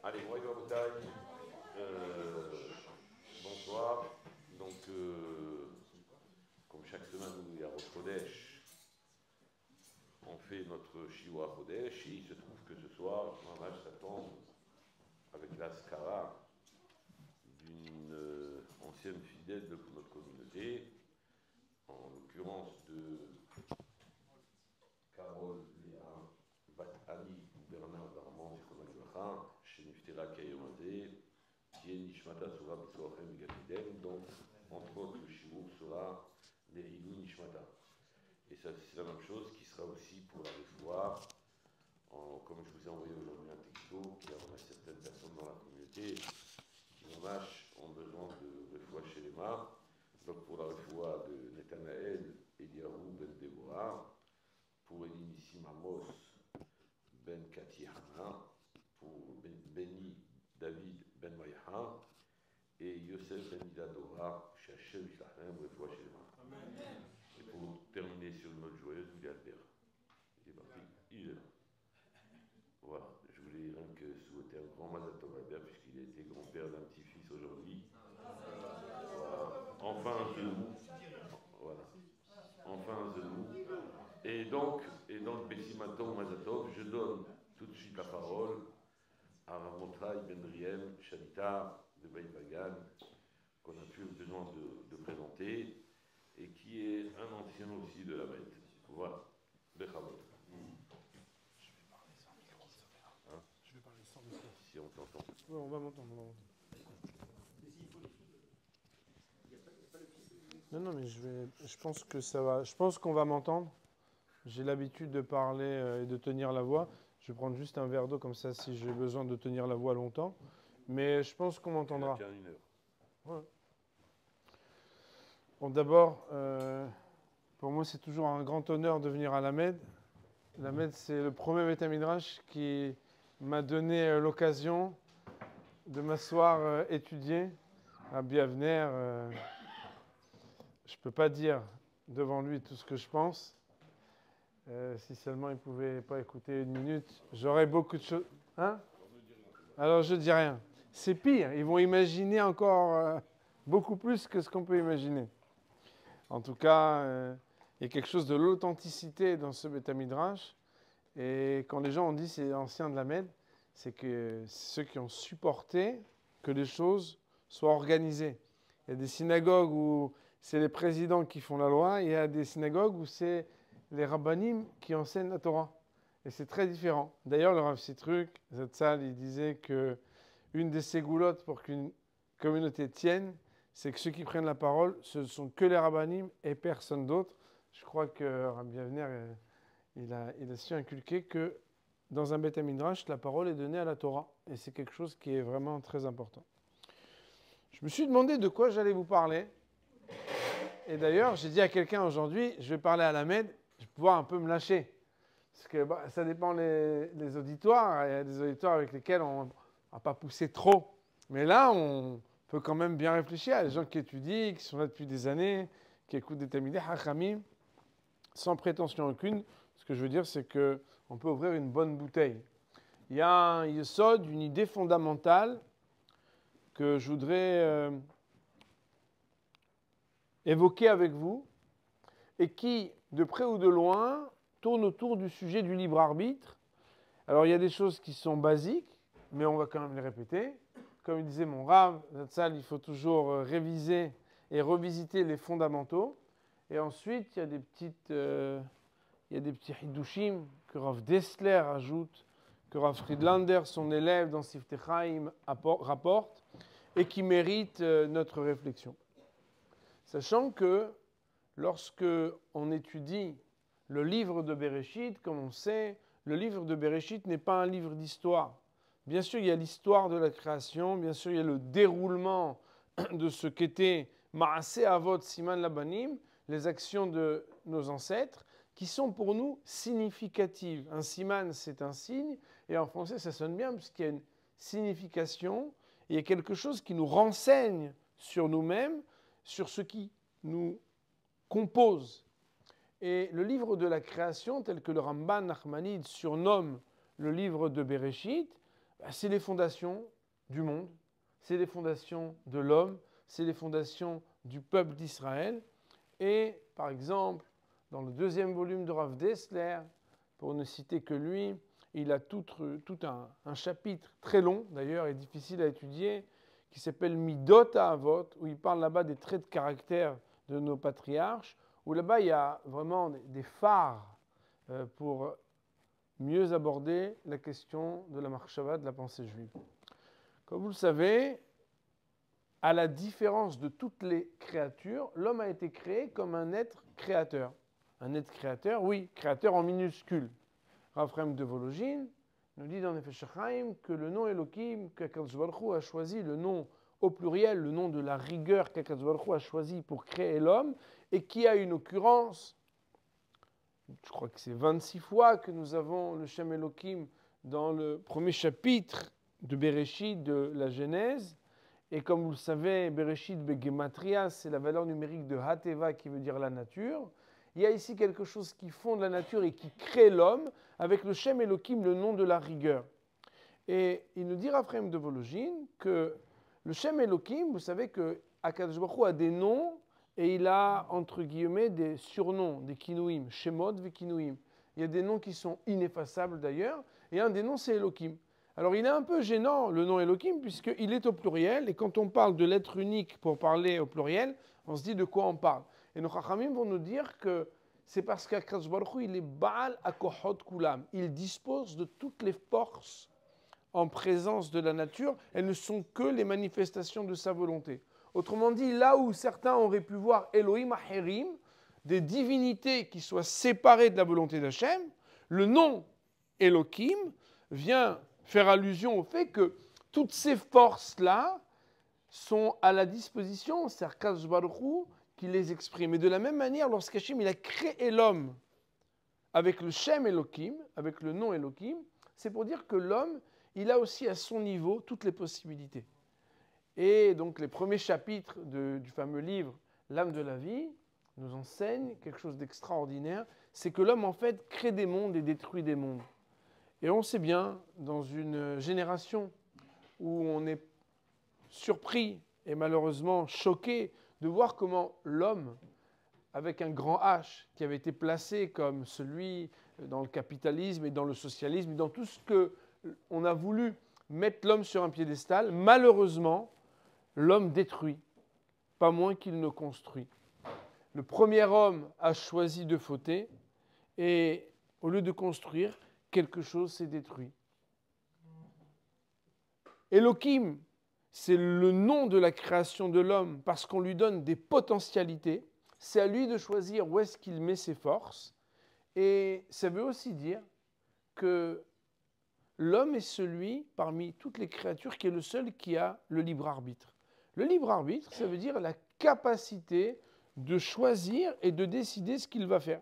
Allez, moi, Rabotai, bonsoir. Donc, comme chaque semaine, nous, il y a Rosh Chodesh, on fait notre Shiva Chodesh, et il se trouve que ce soir, Mamash, ça tombe avec la Skara d'une ancienne fidèle de notre communauté, en l'occurrence de Carole Léa Bat Ali Bernard Darman, chez Niftera Kayomazé, qui est Nishmata Sura B'Tsoachem Galidem, donc entre autres le Shivour sera les Hilou Nishmata. Et ça, c'est la même chose qui sera aussi pour la Refoua. Comme je vous ai envoyé aujourd'hui un texto, qui a certaines personnes dans la communauté qui ont besoin de Refoua chez les mains. Donc pour la Refoua de Netanaël Eliyahu Ben Deborah, pour Elinissim Amos Ben Katihana, pour Beni David Ben Maïha et Yosef Ben Idadora, chez Hachem Ishlachem, Refoua chez les mains. Et pour terminer sur une note joyeuse, vous dites Albert. Il est parti, il est là. Voilà, je voulais rien que souhaiter un grand Mazal Tov à Albert, puisqu'il a été grand-père d'un petit-fils aujourd'hui. Voilà, enfin un genou. Voilà, enfin un genou. Et donc Bessimaton Mazal Tov, je donne tout de suite la parole à Ramotraï Ben Riem, Shalita de Baïbagan, qu'on a plus besoin de présenter, et qui est un ancien aussi de la bête. Voilà, Bechamot. Hein? Je vais parler sans micro. Si on t'entend. Ouais, on va m'entendre. Non, mais je pense que ça va. Je pense qu'on va m'entendre. J'ai l'habitude de parler et de tenir la voix. Je vais prendre juste un verre d'eau comme ça si j'ai besoin de tenir la voix longtemps. Mais je pense qu'on m'entendra. Il y a une heure. Ouais. Bon, d'abord, pour moi, c'est toujours un grand honneur de venir à la Med. La Med, c'est le premier Beth Midrash qui m'a donné l'occasion de m'asseoir étudier. Rabbi Avner, je ne peux pas dire devant lui tout ce que je pense. Si seulement il ne pouvait pas écouter une minute, j'aurais beaucoup de choses. Hein? Alors je ne dis rien. C'est pire, ils vont imaginer encore beaucoup plus que ce qu'on peut imaginer. En tout cas, il y a quelque chose de l'authenticité dans ce Beth Midrash. Et quand les gens ont dit c'est ancien de la Med, c'est que ceux qui ont supporté que les choses soient organisées. Il y a des synagogues où c'est les présidents qui font la loi, et il y a des synagogues où c'est les rabbanim qui enseignent la Torah. Et c'est très différent. D'ailleurs, le Rav Sitruk, Zatzal, il disait que une des ségoulottes pour qu'une communauté tienne, c'est que ceux qui prennent la parole, ce ne sont que les rabbanim et personne d'autre. Je crois que Rabbi Avner, il a su inculquer que dans un Beth Midrash, la parole est donnée à la Torah. Et c'est quelque chose qui est vraiment très important. Je me suis demandé de quoi j'allais vous parler. Et d'ailleurs, j'ai dit à quelqu'un aujourd'hui, je vais parler à la Med, je vais pouvoir un peu me lâcher. Parce que ça dépend les auditoires. Il y a des auditoires avec lesquels on ne va pas pousser trop. Mais là, on peut quand même bien réfléchir. Il y a des gens qui étudient, qui sont là depuis des années, qui écoutent des Talmidei Hachamim, sans prétention aucune. Ce que je veux dire, c'est qu'on peut ouvrir une bonne bouteille. Il y a un yesod, une idée fondamentale que je voudrais évoquer avec vous et qui, de près ou de loin, tourne autour du sujet du libre arbitre. Alors, il y a des choses qui sont basiques, mais on va quand même les répéter. Comme disait mon Rav, Zatzal, il faut toujours réviser et revisiter les fondamentaux. Et ensuite, il y a des petits hidushim que Rav Dessler ajoute, que Rav Friedlander, son élève dans Siftei Chaim, rapporte, et qui méritent notre réflexion. Sachant que lorsque on étudie le livre de Bereshit, comme on sait, le livre de Bereshit n'est pas un livre d'histoire. Bien sûr, il y a l'histoire de la création, bien sûr, il y a le déroulement de ce qu'était Maaseh Avot Siman Labanim, les actions de nos ancêtres, qui sont pour nous significatives. Un siman, c'est un signe, et en français, ça sonne bien, puisqu'il y a une signification, et il y a quelque chose qui nous renseigne sur nous-mêmes, sur ce qui nous compose. Et le livre de la création, tel que le Ramban Nachmanide surnomme le livre de Bereshit, c'est les fondations du monde, c'est les fondations de l'homme, c'est les fondations du peuple d'Israël. Et par exemple, dans le deuxième volume de Rav Dessler, pour ne citer que lui, il a tout un chapitre très long, d'ailleurs, et difficile à étudier, qui s'appelle Midot Avot, où il parle là-bas des traits de caractère de nos patriarches, où là-bas il y a vraiment des phares pour mieux aborder la question de la marchava, de la pensée juive. Comme vous le savez, à la différence de toutes les créatures, l'homme a été créé comme un être créateur. Un être créateur, oui, créateur en minuscule. Raphaël de Vologine nous dit dans Nefesh HaChaim que le nom Elohim qu'Akadosh Baruch Hu a choisi, le nom au pluriel, le nom de la rigueur qu'Akadosh Baruch Hu a choisi pour créer l'homme, et qui a une occurrence, je crois que c'est 26 fois que nous avons le Shem Elohim dans le premier chapitre de Bereshit, de la Genèse. Et comme vous le savez, Bereshit Begematria, c'est la valeur numérique de Hateva qui veut dire la nature. Il y a ici quelque chose qui fonde la nature et qui crée l'homme, avec le Shem Elohim, le nom de la rigueur. Et il nous dit Raphaël de Vologine que le Shem Elohim, vous savez que Akadosh Baruch Hu a des noms et il a, entre guillemets, des surnoms, des kinouim, Shemot ve kinouim. Il y a des noms qui sont ineffaçables d'ailleurs, et un des noms c'est Elohim. Alors il est un peu gênant le nom Elohim puisqu'il est au pluriel, et quand on parle de l'être unique pour parler au pluriel, on se dit de quoi on parle. Et nos Chachamim vont nous dire que c'est parce qu'Akadosh Baruch Hu, il est Baal HaKochot Kulam. Il dispose de toutes les forces en présence de la nature. Elles ne sont que les manifestations de sa volonté. Autrement dit, là où certains auraient pu voir Elohim Aherim, des divinités qui soient séparées de la volonté d'Hachem, le nom Elohim vient faire allusion au fait que toutes ces forces-là sont à la disposition, c'est Akadosh Baruch Hu qui les exprime. Et de la même manière, lorsqu'Hachem il a créé l'homme avec le Shem Elohim, avec le nom Elohim, c'est pour dire que l'homme, il a aussi à son niveau toutes les possibilités. Et donc les premiers chapitres du fameux livre L'âme de la vie nous enseignent quelque chose d'extraordinaire, c'est que l'homme en fait crée des mondes et détruit des mondes. Et on sait bien, dans une génération où on est surpris et malheureusement choqué de voir comment l'homme, avec un grand H, qui avait été placé comme celui dans le capitalisme et dans le socialisme, et dans tout ce qu'on a voulu mettre l'homme sur un piédestal, malheureusement, l'homme détruit, pas moins qu'il ne construit. Le premier homme a choisi de fauter, et au lieu de construire, quelque chose s'est détruit. Elohim, c'est le nom de la création de l'homme parce qu'on lui donne des potentialités. C'est à lui de choisir où est-ce qu'il met ses forces. Et ça veut aussi dire que l'homme est celui, parmi toutes les créatures, qui est le seul qui a le libre arbitre. Le libre arbitre, ça veut dire la capacité de choisir et de décider ce qu'il va faire.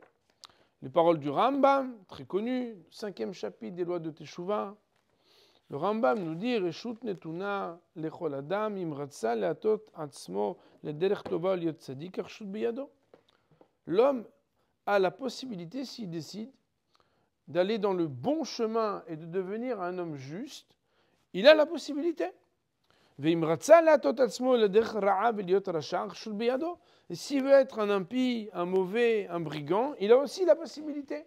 Les paroles du Rambam, très connues, 5e chapitre des lois de Teshuvah. Le Rambam nous dit Reshut netuna lechol adam im ratza leatot atzmo lederech tova liot tzadik arshut biyado. L'homme a la possibilité, s'il décide, d'aller dans le bon chemin et de devenir un homme juste. Il a la possibilité. Veim ratza leatot atzmo lederech ra'av liot rasha arshut biyado. Et s'il veut être un impie, un mauvais, un brigand, il a aussi la possibilité.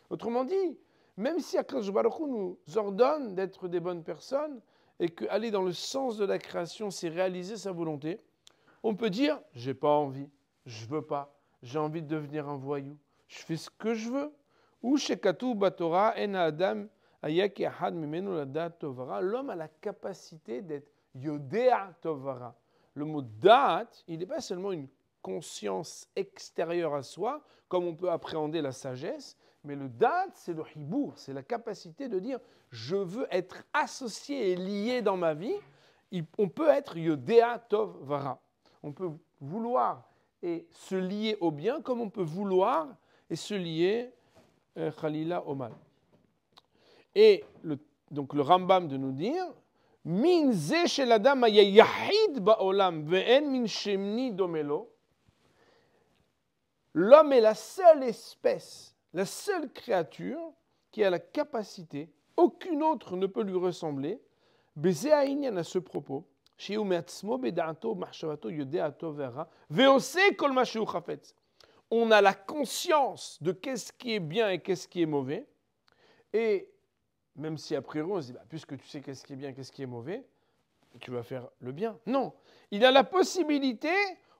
Autrement dit, même si Akadosh Baruch Hu nous ordonne d'être des bonnes personnes et qu'aller dans le sens de la création, c'est réaliser sa volonté, on peut dire « j'ai pas envie, je veux pas, j'ai envie de devenir un voyou, je fais ce que je veux ». Ou shekatu batora en adam ayaki ahad mimenu ladat tovara. L'homme a la capacité d'être yodea tovara. Le mot da'at, il n'est pas seulement une conscience extérieure à soi, comme on peut appréhender la sagesse, mais le da'at, c'est le hibour, c'est la capacité de dire « je veux être associé et lié dans ma vie ». On peut être yodea tov vara. On peut vouloir et se lier au bien, comme on peut vouloir et se lier khalila au mal. Et donc le Rambam de nous dire « min ze shel adam haya yahid ba'olam ve'en min shemni domelo ». L'homme est la seule espèce, la seule créature qui a la capacité, aucune autre ne peut lui ressembler, Beze Aïnyan à ce propos, Shiu Meatzmo Beda'ato Mahshavato Yodeato Vera, Veose Kol Ma Shiu Chafetz. On a la conscience de qu'est-ce qui est bien et qu'est-ce qui est mauvais. Et même si a priori on se dit, puisque tu sais qu'est-ce qui est bien et qu'est-ce qui est mauvais, tu vas faire le bien. Non. Il a la possibilité,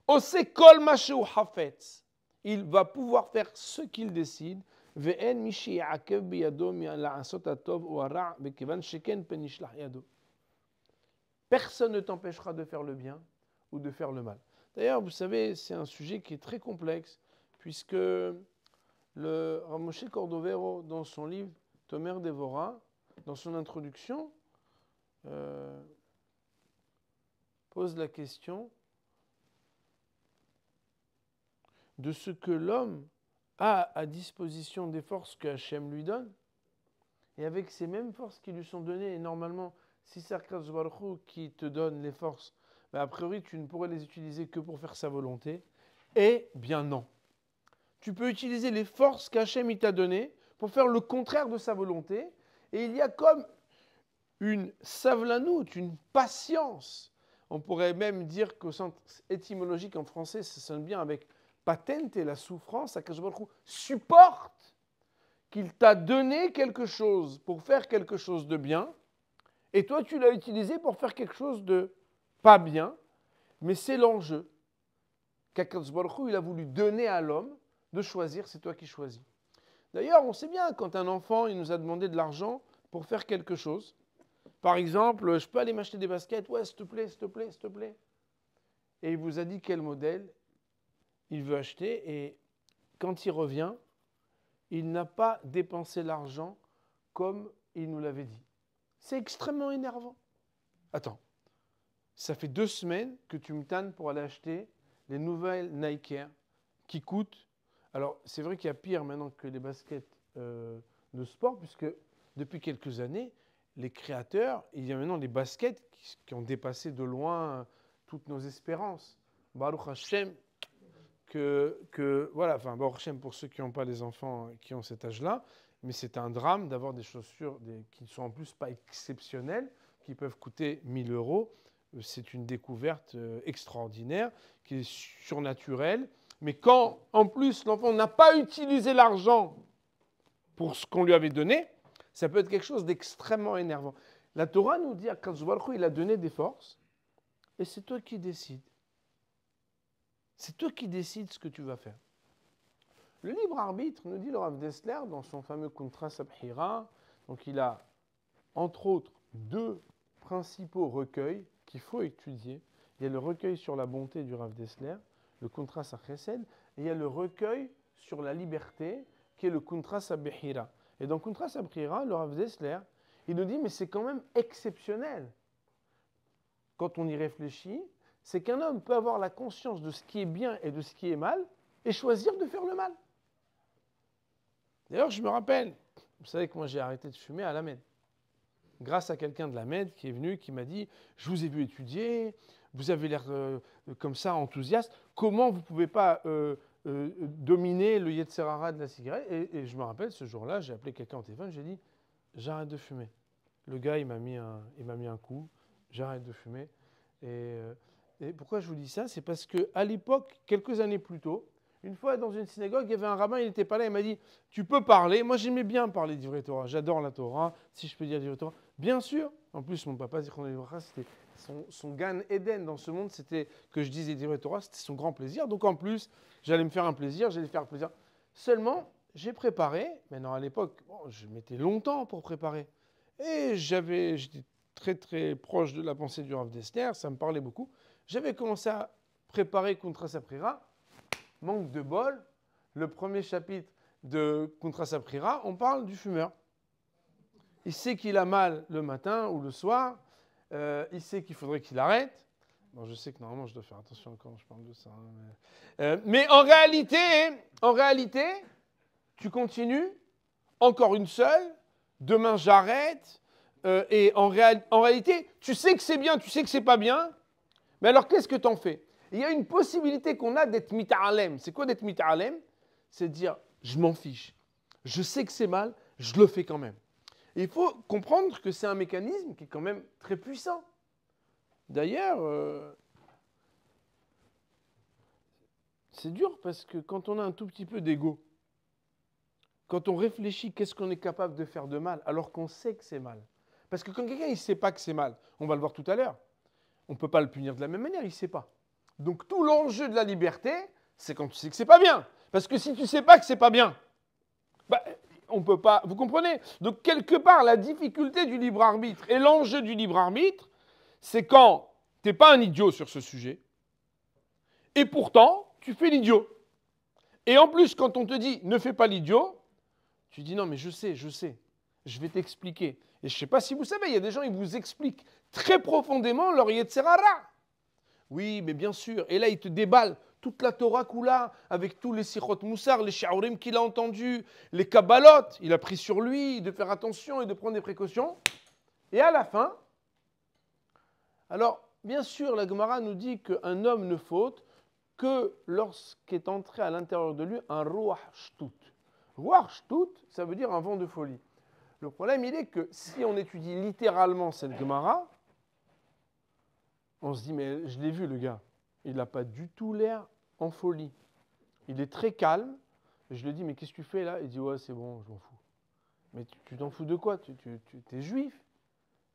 Ose Kol Ma Shiu Chafetz. Il va pouvoir faire ce qu'il décide. Ve'en mi she'yakev biyado la'asot hatov ou hara bekevan sheken pen nishlach yado. Personne ne t'empêchera de faire le bien ou de faire le mal. D'ailleurs, vous savez, c'est un sujet qui est très complexe, puisque le Rav Moshe Cordovero, dans son livre Tomer Devora, dans son introduction, pose la question de ce que l'homme a à disposition des forces que Hachem lui donne, et avec ces mêmes forces qui lui sont données, et normalement, si c'est Akadosh Baruch Hu qui te donne les forces, a priori, tu ne pourrais les utiliser que pour faire sa volonté. Eh bien non. Tu peux utiliser les forces qu'Hachem t'a données pour faire le contraire de sa volonté, et il y a comme une savlanout, une patience. On pourrait même dire qu'au sens étymologique en français, ça sonne bien avec patente et la souffrance. Akadosh Baruch Hu supporte qu'il t'a donné quelque chose pour faire quelque chose de bien, et toi tu l'as utilisé pour faire quelque chose de pas bien, mais c'est l'enjeu qu'Akadosh Baruch Hu il a voulu donner à l'homme de choisir, c'est toi qui choisis. D'ailleurs, on sait bien, quand un enfant il nous a demandé de l'argent pour faire quelque chose, par exemple, je peux aller m'acheter des baskets, ouais, s'il te plaît, s'il te plaît, s'il te plaît. Et il vous a dit quel modèle il veut acheter, et quand il revient, il n'a pas dépensé l'argent comme il nous l'avait dit. C'est extrêmement énervant. Attends, ça fait 2 semaines que tu me tannes pour aller acheter les nouvelles Nike Air qui coûtent. Alors, c'est vrai qu'il y a pire maintenant que les baskets de sport, puisque depuis quelques années, les créateurs, il y a maintenant des baskets qui ont dépassé de loin toutes nos espérances. Baruch Hashem, voilà, enfin, Baruch Hashem pour ceux qui n'ont pas les enfants qui ont cet âge-là, mais c'est un drame d'avoir des chaussures qui ne sont en plus pas exceptionnelles, qui peuvent coûter 1 000 €. C'est une découverte extraordinaire, qui est surnaturelle. Mais quand, en plus, l'enfant n'a pas utilisé l'argent pour ce qu'on lui avait donné, ça peut être quelque chose d'extrêmement énervant. La Torah nous dit qu'Akadosh Baruch Hu, il a donné des forces, et c'est toi qui décides. C'est toi qui décides ce que tu vas faire. Le libre arbitre, nous dit le Rav Dessler dans son fameux Kuntras Abhira, donc il a, entre autres, 2 principaux recueils qu'il faut étudier. Il y a le recueil sur la bonté du Rav Dessler, le Kuntras Chesed, et il y a le recueil sur la liberté, qui est le Kuntras Abhira. Et dans Kuntras Abhira, le Rav Dessler, il nous dit, mais c'est quand même exceptionnel. Quand on y réfléchit, c'est qu'un homme peut avoir la conscience de ce qui est bien et de ce qui est mal, et choisir de faire le mal. D'ailleurs, je me rappelle, vous savez que moi j'ai arrêté de fumer à la Med. Grâce à quelqu'un de la Med qui est venu, qui m'a dit « Je vous ai vu étudier, vous avez l'air comme ça enthousiaste, comment vous ne pouvez pas dominer le Yetzer Hara de la cigarette ?» Et je me rappelle, ce jour-là, j'ai appelé quelqu'un au téléphone, j'ai dit « J'arrête de fumer. » Le gars, il m'a mis un coup, j'arrête de fumer. Et pourquoi je vous dis ça? C'est parce qu'à l'époque, quelques années plus tôt, une fois dans une synagogue, il y avait un rabbin, il n'était pas là, il m'a dit « Tu peux parler ?» Moi, j'aimais bien parler d'Ivrei Torah. J'adore la Torah, si je peux dire d'Ivrei Torah. Bien sûr. En plus, mon papa, c'était son Gan Eden dans ce monde, c'était que je disais d'Ivrei Torah, c'était son grand plaisir. Donc en plus, j'allais me faire un plaisir, j'allais faire plaisir. Seulement, j'ai préparé, maintenant à l'époque, je mettais longtemps pour préparer. Et j'étais très très proche de la pensée du Rav Dessler, ça me parlait beaucoup. J'avais commencé à préparer Kuntras Abhira. Manque de bol, le premier chapitre de Kuntras Abhira, on parle du fumeur. Il sait qu'il a mal le matin ou le soir, il sait qu'il faudrait qu'il arrête. Bon, je sais que normalement je dois faire attention quand je parle de ça. Mais en réalité, tu continues, encore une seule, demain j'arrête, et en réalité, tu sais que c'est bien, tu sais que c'est pas bien, mais alors qu'est-ce que tu en fais? Il y a une possibilité qu'on a d'être mita'alem. C'est quoi d'être mita'alem? C'est de dire, je m'en fiche. Je sais que c'est mal, je le fais quand même. Et il faut comprendre que c'est un mécanisme qui est quand même très puissant. D'ailleurs, c'est dur parce que quand on a un tout petit peu d'ego, quand on réfléchit qu'est-ce qu'on est capable de faire de mal, alors qu'on sait que c'est mal. Parce que quand quelqu'un ne sait pas que c'est mal, on va le voir tout à l'heure, on ne peut pas le punir de la même manière, il ne sait pas. Donc tout l'enjeu de la liberté, c'est quand tu sais que c'est pas bien. Parce que si tu ne sais pas que c'est pas bien, bah, on ne peut pas. Vous comprenez? Donc quelque part, la difficulté du libre arbitre et l'enjeu du libre arbitre, c'est quand tu n'es pas un idiot sur ce sujet, et pourtant, tu fais l'idiot. Et en plus, quand on te dit ne fais pas l'idiot, tu dis non, mais je sais, je vais t'expliquer. Et je ne sais pas si vous savez, il y a des gens, ils vous expliquent très profondément leur Yetzerara. Oui, mais bien sûr. Et là, ils te déballent toute la Torah Kula, avec tous les Sichot Moussar, les Sha'urim qu'il a entendus, les Kabbalot. Il a pris sur lui de faire attention et de prendre des précautions. Et à la fin, alors, bien sûr, la Gemara nous dit qu'un homme ne faute que lorsqu'est entré à l'intérieur de lui un Ruach Shtut. Ruach Shtut, ça veut dire un vent de folie. Le problème, il est que si on étudie littéralement cette Gemara, on se dit, mais je l'ai vu, le gars. Il n'a pas du tout l'air en folie. Il est très calme. Je lui dis, mais qu'est-ce que tu fais là? Il dit, ouais, c'est bon, je m'en fous. Mais tu t'en fous de quoi? Tu es juif.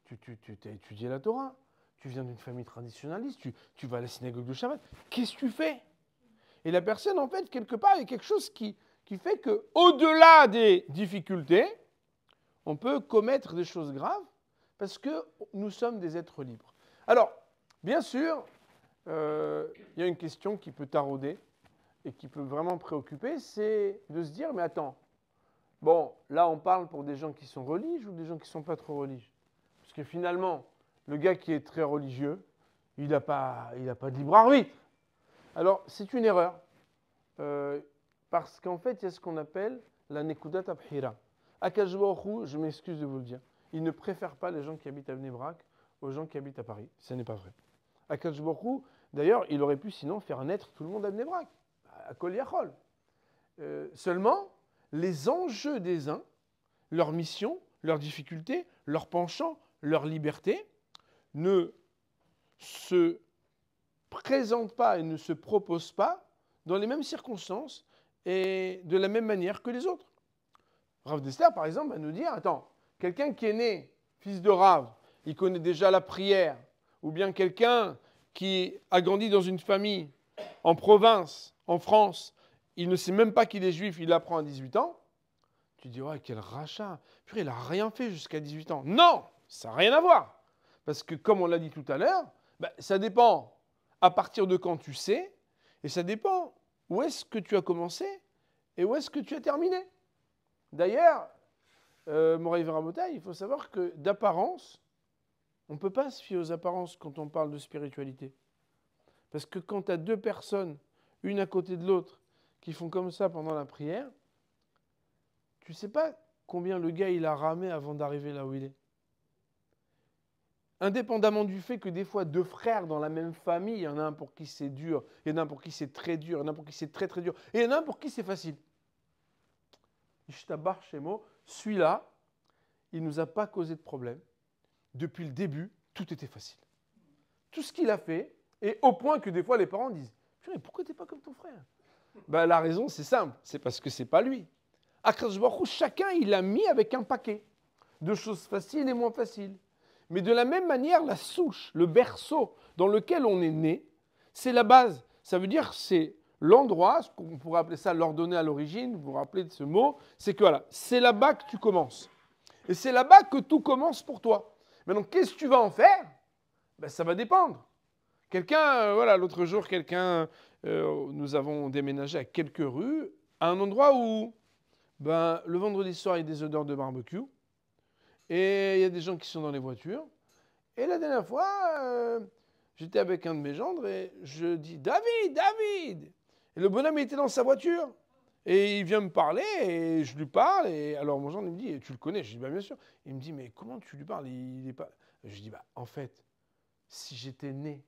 Tu as étudié la Torah. Tu viens d'une famille traditionnaliste. Tu vas à la synagogue de Shabbat. Qu'est-ce que tu fais? Et la personne, en fait, quelque part, il y a quelque chose qui fait qu'au-delà des difficultés, on peut commettre des choses graves parce que nous sommes des êtres libres. Alors, bien sûr, il y a une question qui peut tarauder et qui peut vraiment préoccuper, c'est de se dire, mais attends, bon, là on parle pour des gens qui sont religieux ou des gens qui ne sont pas trop religieux? Parce que finalement, le gars qui est très religieux, il n'a pas de libre arbitre. Alors, c'est une erreur, parce qu'en fait, il y a ce qu'on appelle la Nekudat Abhira. Akadosh Baruch Hu, je m'excuse de vous le dire, il ne préfère pas les gens qui habitent à Bnei Brak aux gens qui habitent à Paris. Ce n'est pas vrai. Akadosh Baruch Hu, d'ailleurs, il aurait pu sinon faire naître tout le monde à Bnei Brak, à Kol Yachol. Seulement, les enjeux des uns, leur mission, leurs difficultés, leurs penchants, leur liberté, ne se présentent pas et ne se proposent pas dans les mêmes circonstances et de la même manière que les autres. Rav Dessler, par exemple, va nous dire, attends, quelqu'un qui est né fils de Rav, il connaît déjà la prière, ou bien quelqu'un qui a grandi dans une famille en province, en France, il ne sait même pas qu'il est juif, il l'apprend à 18 ans, tu dis, ouais, quel rachat, purée, il n'a rien fait jusqu'à 18 ans. Non, ça n'a rien à voir. Parce que comme on l'a dit tout à l'heure, ça dépend à partir de quand tu sais, et ça dépend où est-ce que tu as commencé et où est-ce que tu as terminé. D'ailleurs, Moraï Veramotaï, il faut savoir que d'apparence, on ne peut pas se fier aux apparences quand on parle de spiritualité. Parce que quand tu as deux personnes, une à côté de l'autre, qui font comme ça pendant la prière, tu ne sais pas combien le gars il a ramé avant d'arriver là où il est. Indépendamment du fait que des fois, deux frères dans la même famille, il y en a un pour qui c'est dur, il y en a un pour qui c'est très dur, il y en a un pour qui c'est très très dur, et il y en a un pour qui c'est facile. Ishtabar Shemo, celui-là, il ne nous a pas causé de problème. Depuis le début, tout était facile. Tout ce qu'il a fait, et au point que des fois les parents disent « Pourquoi tu n'es pas comme ton frère ?» La raison, c'est simple, c'est parce que ce n'est pas lui. Akadosh Baruch Hu, chacun, il l'a mis avec un paquet de choses faciles et moins faciles. Mais de la même manière, la souche, le berceau dans lequel on est né, c'est la base. Ça veut dire c'est l'endroit, on pourrait appeler ça l'ordonnée à l'origine, vous vous rappelez de ce mot, c'est que voilà, c'est là-bas que tu commences. Et c'est là-bas que tout commence pour toi. Maintenant, qu'est-ce que tu vas en faire? Ça va dépendre. Quelqu'un, l'autre jour, nous avons déménagé à quelques rues, à un endroit où, le vendredi soir, il y a des odeurs de barbecue, et il y a des gens qui sont dans les voitures. Et la dernière fois, j'étais avec un de mes gendres, et je dis « David !» Et le bonhomme, il était dans sa voiture. Et il vient me parler, et je lui parle, et alors mon gendre, il me dit « Tu le connais ?» Je dis « Bien sûr. » Il me dit « Mais comment tu lui parles? Il est pas... » Je dis « En fait, si j'étais né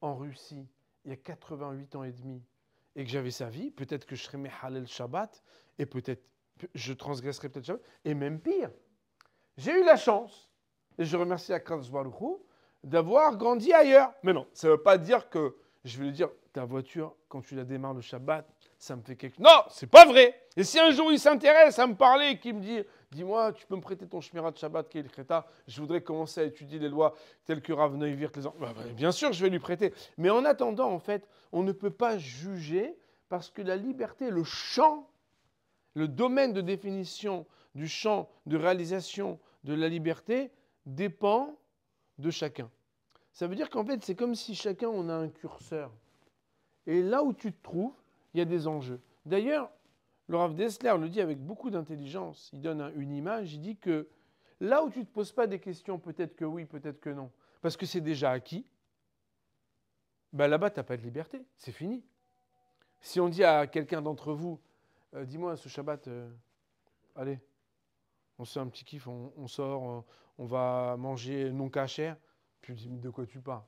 en Russie, il y a 88 ans et demi, et que j'avais sa vie, peut-être que je serais Mehalel Shabbat, et peut-être je transgresserais peut-être Shabbat, et même pire. J'ai eu la chance, et je remercie Akadosh Baruch Hu, d'avoir grandi ailleurs. Mais non, ça ne veut pas dire que je vais lui dire, ta voiture, quand tu la démarres le Shabbat, ça me fait quelque chose. Non, c'est pas vrai. Et si un jour il s'intéresse à me parler et qu'il me dit, dis-moi, tu peux me prêter ton Shmirat Shabbat qui est le Kreta, je voudrais commencer à étudier les lois telles que Rav Neuwirth les bien sûr, je vais lui prêter. Mais en attendant, en fait, on ne peut pas juger parce que la liberté, le champ, le domaine de définition du champ de réalisation de la liberté dépend de chacun. Ça veut dire qu'en fait, c'est comme si chacun, on a un curseur. Et là où tu te trouves, il y a des enjeux. D'ailleurs, le Rav Dessler le dit avec beaucoup d'intelligence. Il donne une image, il dit que là où tu ne te poses pas des questions, peut-être que oui, peut-être que non, parce que c'est déjà acquis, ben là-bas, tu n'as pas de liberté, c'est fini. Si on dit à quelqu'un d'entre vous, dis-moi ce Shabbat, allez, on se fait un petit kiff, on sort, on va manger non cachère, puis je dis, mais de quoi tu parles?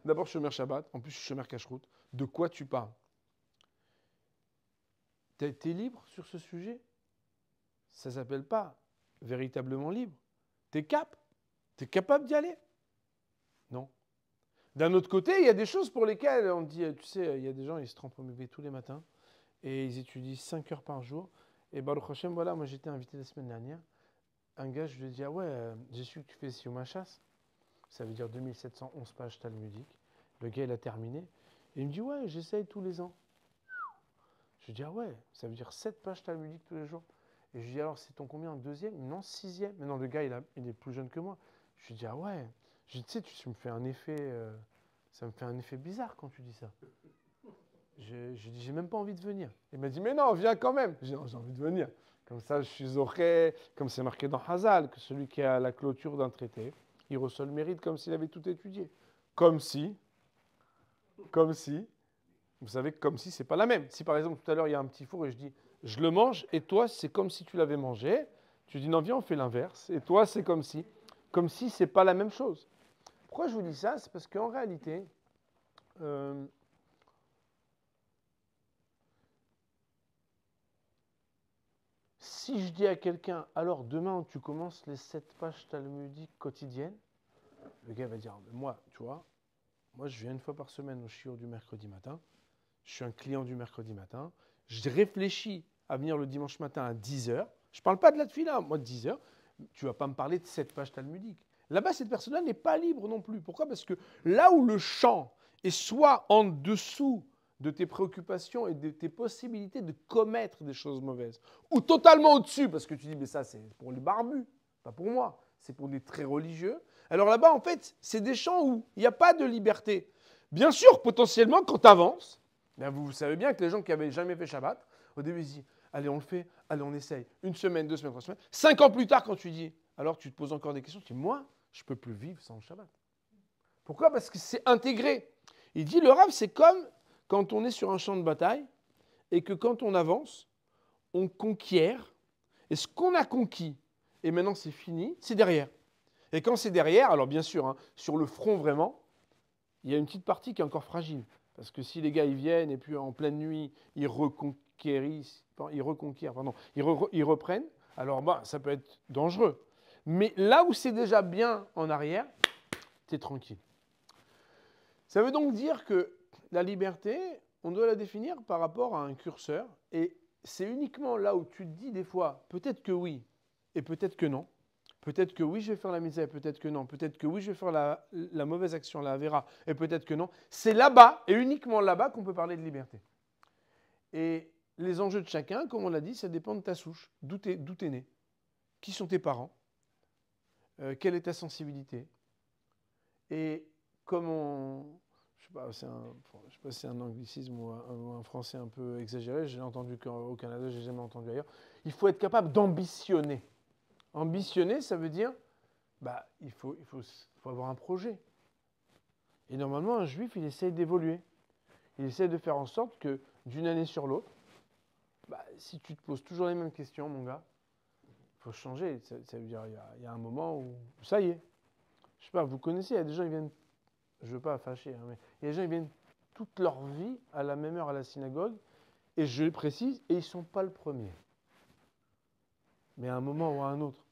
D'abord, je suis Shomer Shabbat, en plus, je suis Shomer Kashrut. De quoi tu parles? Tu es libre sur ce sujet? Ça ne s'appelle pas véritablement libre. Tu es capable d'y aller? Non. D'un autre côté, il y a des choses pour lesquelles on dit, tu sais, il y a des gens, ils se trempent au MV tous les matins et ils étudient 5 heures par jour. Et Baruch Hashem, voilà, moi j'étais invité la semaine dernière. Un gars, je lui ai dit, ah ouais, j'ai su que tu fais Siyum Chasse. Ça veut dire 2711 pages talmudiques. Le gars, il a terminé. Et il me dit, ouais, j'essaye tous les ans. Je lui dis, ah ouais, ça veut dire 7 pages talmudiques tous les jours. Et je lui dis, alors c'est ton combien? Deuxième? Non, sixième. Mais non, le gars, il est plus jeune que moi. Je lui dis, ah ouais. Je dis, tu sais, tu me fais un effet, ça me fait un effet bizarre quand tu dis ça. Je dis, j'ai même pas envie de venir. Il m'a dit, mais non, viens quand même. J'ai dit, non, j'ai envie de venir. Comme ça, je suis zoré, comme c'est marqué dans Hazal, que celui qui a la clôture d'un traité, il reçoit le mérite comme s'il avait tout étudié. Comme si, vous savez, comme si c'est pas la même. Si par exemple, tout à l'heure, il y a un petit four et je dis, je le mange, et toi, c'est comme si tu l'avais mangé. Tu dis, non, viens, on fait l'inverse. Et toi, c'est comme si c'est pas la même chose. Pourquoi je vous dis ça? C'est parce qu'en réalité, si je dis à quelqu'un, alors demain tu commences les 7 pages talmudiques quotidiennes, le gars va dire, moi, tu vois, moi je viens une fois par semaine au shiur du mercredi matin, je suis un client du mercredi matin, je réfléchis à venir le dimanche matin à 10h, je ne parle pas de la tefila, moi de 10h, tu ne vas pas me parler de 7 pages talmudiques. Là-bas, cette personne-là n'est pas libre non plus. Pourquoi? Parce que là où le champ est soit en dessous de tes préoccupations et de tes possibilités de commettre des choses mauvaises, ou totalement au-dessus, parce que tu dis, mais ça c'est pour les barbus, pas pour moi, c'est pour des très religieux. Alors là-bas, en fait, c'est des champs où il n'y a pas de liberté. Bien sûr, potentiellement, quand tu avances, ben vous savez bien que les gens qui n'avaient jamais fait Shabbat, au début, ils disent, allez, on le fait, allez, on essaye. 1 semaine, 2 semaines, 3 semaines. 5 ans plus tard, quand tu dis, alors tu te poses encore des questions, tu dis, moi, je ne peux plus vivre sans le Shabbat. Pourquoi? Parce que c'est intégré. Il dit, le Rav, c'est comme quand on est sur un champ de bataille et que quand on avance, on conquiert. Et ce qu'on a conquis, et maintenant c'est fini, c'est derrière. Et quand c'est derrière, alors bien sûr, hein, sur le front vraiment, il y a une petite partie qui est encore fragile. Parce que si les gars ils viennent et puis en pleine nuit, ils reprennent, alors bah, ça peut être dangereux. Mais là où c'est déjà bien en arrière, tu es tranquille. Ça veut donc dire que la liberté, on doit la définir par rapport à un curseur. Et c'est uniquement là où tu te dis des fois, peut-être que oui et peut-être que non. Peut-être que oui, je vais faire la misère, peut-être que non. Peut-être que oui, je vais faire la mauvaise action, la Avera, et peut-être que non. C'est là-bas, et uniquement là-bas, qu'on peut parler de liberté. Et les enjeux de chacun, comme on l'a dit, ça dépend de ta souche. D'où tu es né? Qui sont tes parents? Quelle est ta sensibilité? Et comment... Je ne sais pas si c'est un anglicisme ou un français un peu exagéré, j'ai entendu qu'au Canada, je n'ai jamais entendu ailleurs. Il faut être capable d'ambitionner. Ambitionner, ça veut dire, bah, il faut avoir un projet. Et normalement, un juif, il essaye d'évoluer. Il essaye de faire en sorte que d'une année sur l'autre, bah, si tu te poses toujours les mêmes questions, mon gars, il faut changer. Ça veut dire, il y a un moment où, ça y est. Je ne sais pas, vous connaissez, il y a des gens qui viennent, je ne veux pas fâcher, hein, mais il y a des gens qui viennent toute leur vie à la même heure à la synagogue, et je le précise, et ils ne sont pas le premier. Mais à un moment ou à un autre.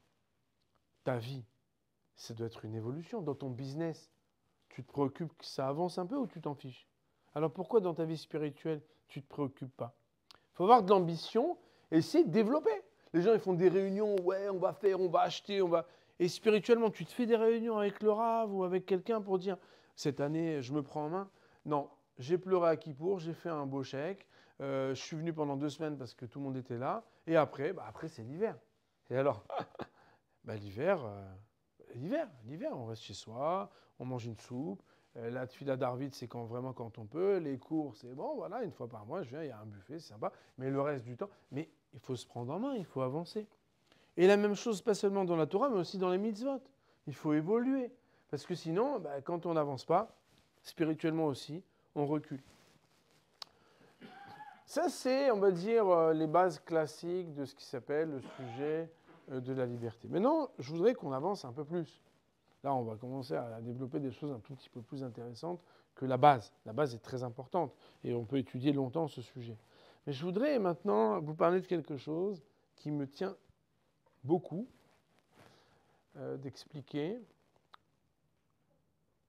ta vie, ça doit être une évolution. Dans ton business, tu te préoccupes que ça avance un peu ou tu t'en fiches? Alors pourquoi dans ta vie spirituelle, tu ne te préoccupes pas? Il faut avoir de l'ambition et essayer de développer. Les gens, ils font des réunions, ouais, on va faire, on va acheter, on va... Et spirituellement, tu te fais des réunions avec le Rav ou avec quelqu'un pour dire, cette année, je me prends en main. Non, j'ai pleuré à Kippour, j'ai fait un beau chèque, je suis venu pendant 2 semaines parce que tout le monde était là. Et après, après c'est l'hiver. Et alors, l'hiver, on reste chez soi, on mange une soupe. La tefila d'Arvit, c'est vraiment quand on peut. Les cours, c'est bon, voilà, une fois par mois, je viens, il y a un buffet, c'est sympa. Mais le reste du temps, mais il faut se prendre en main, il faut avancer. Et la même chose, pas seulement dans la Torah, mais aussi dans les mitzvot. Il faut évoluer. Parce que sinon, quand on n'avance pas, spirituellement aussi, on recule. Ça, c'est, on va dire, les bases classiques de ce qui s'appelle le sujet de la liberté. Maintenant, je voudrais qu'on avance un peu plus. Là, on va commencer à développer des choses un tout petit peu plus intéressantes que la base. La base est très importante et on peut étudier longtemps ce sujet. Mais je voudrais maintenant vous parler de quelque chose qui me tient beaucoup d'expliquer.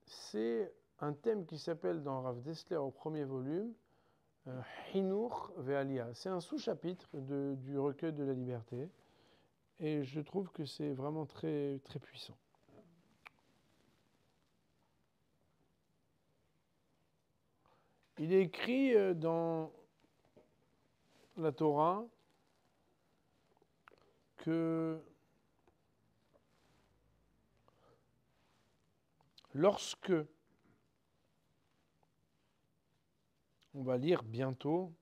C'est un thème qui s'appelle dans Rav Dessler au premier volume, Hinur Ve'Aliyah. C'est un sous-chapitre du recueil de la liberté et je trouve que c'est vraiment très, très puissant. Il est écrit dans la Torah que lorsque, on va lire bientôt,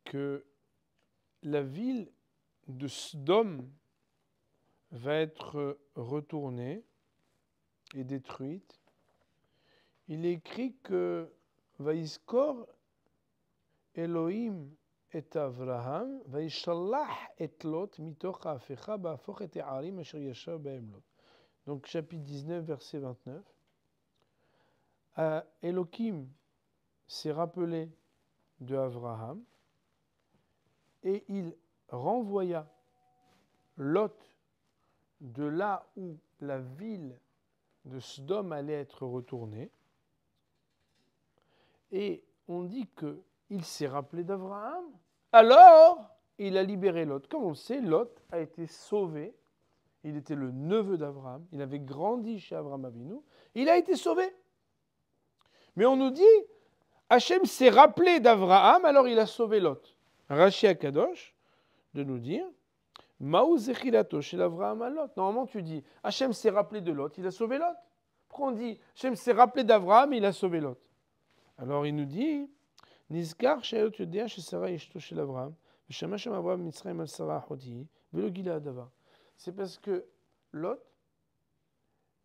que la ville de Sodome va être retournée et détruite, il est écrit que Vaïskor Elohim et Avraham, Vaïshalach et Lot, mitoch ha'afecha ba'afoch et ha'arim asher yashav ba'em Lot. Donc chapitre 19, verset 29. Elohim s'est rappelé de Avraham et il renvoya Lot de là où la ville de Sodome allait être retournée. Et on dit qu'il s'est rappelé d'Avraham, alors il a libéré Lot. Comme on le sait, Lot a été sauvé. Il était le neveu d'Avraham. Il avait grandi chez Avraham Avinu. Il a été sauvé. Mais on nous dit, Hachem s'est rappelé d'Avraham, alors il a sauvé Lot. Rashi Akadosh, de nous dire, Maou Zechilato chez l'Avraham à Lot. Normalement, tu dis, Hachem s'est rappelé de Lot, il a sauvé Lot. Pourquoi on dit, Hachem s'est rappelé d'Avraham, il a sauvé Lot? Alors il nous dit, Nizkar Shayot Yodea chez Sarah Ishto chez l'Avraham, Veshama Shem Avraham Mitzrayim al Sarah Achoti, Velo Gila Adava. C'est parce que Lot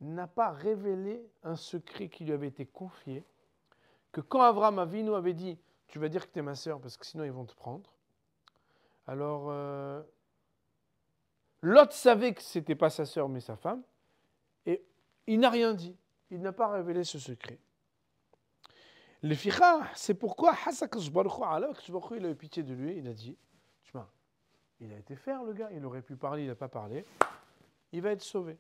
n'a pas révélé un secret qui lui avait été confié, que quand Avraham Avinu avait dit, tu vas dire que tu es ma sœur parce que sinon ils vont te prendre, alors Lot savait que ce n'était pas sa sœur mais sa femme, et il n'a rien dit, il n'a pas révélé ce secret. Le ficha, c'est pourquoi il a eu pitié de lui, il a dit, il a été faire le gars, il aurait pu parler, il n'a pas parlé, il va être sauvé.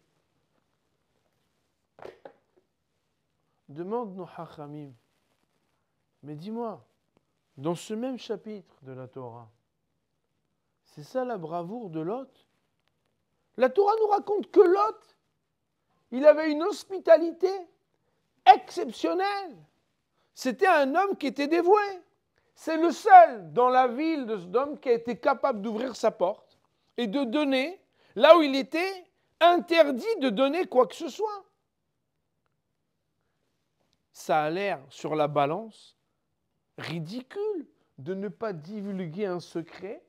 Demande nos hachamim, mais dis-moi, dans ce même chapitre de la Torah, c'est ça la bravoure de Lot? La Torah nous raconte que Lot, il avait une hospitalité exceptionnelle. C'était un homme qui était dévoué. C'est le seul dans la ville de Sodome qui a été capable d'ouvrir sa porte et de donner là où il était interdit de donner quoi que ce soit. Ça a l'air, sur la balance, ridicule de ne pas divulguer un secret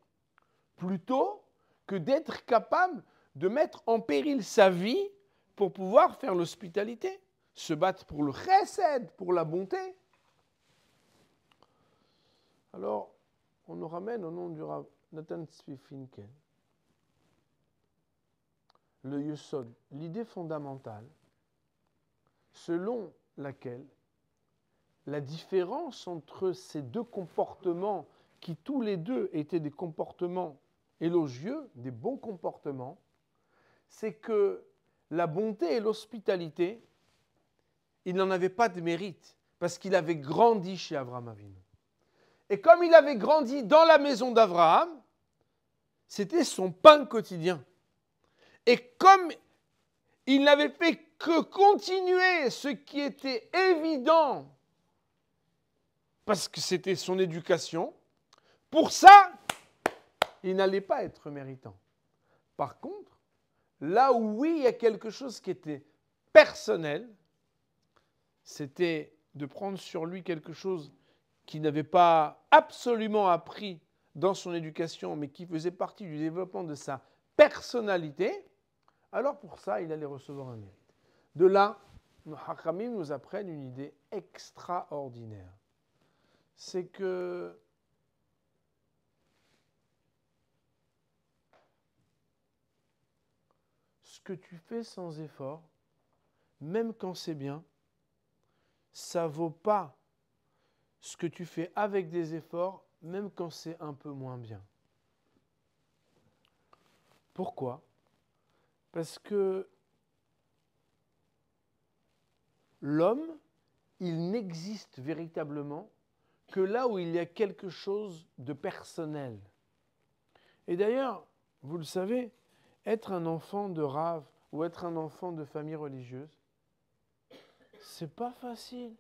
plutôt que d'être capable de mettre en péril sa vie pour pouvoir faire l'hospitalité, se battre pour le chesed, pour la bonté. Alors, on nous ramène au nom du Rav Nathan Tzvi Finkel le Yesod, l'idée fondamentale selon laquelle la différence entre ces deux comportements qui tous les deux étaient des comportements élogieux, des bons comportements, c'est que la bonté et l'hospitalité, il n'en avait pas de mérite, parce qu'il avait grandi chez Abraham Avinu. Et comme il avait grandi dans la maison d'Abraham, c'était son pain quotidien. Et comme il n'avait fait que continuer ce qui était évident, parce que c'était son éducation, pour ça, il n'allait pas être méritant. Par contre, là où oui, il y a quelque chose qui était personnel, c'était de prendre sur lui quelque chose qu'il n'avait pas absolument appris dans son éducation, mais qui faisait partie du développement de sa personnalité, alors pour ça, il allait recevoir un mérite. De là, nos Hachamim nous apprennent une idée extraordinaire. C'est que ce que tu fais sans effort, même quand c'est bien, ça ne vaut pas ce que tu fais avec des efforts, même quand c'est un peu moins bien. Pourquoi ? Parce que l'homme, il n'existe véritablement que là où il y a quelque chose de personnel. Et d'ailleurs, vous le savez, être un enfant de rave ou être un enfant de famille religieuse, c'est pas facile.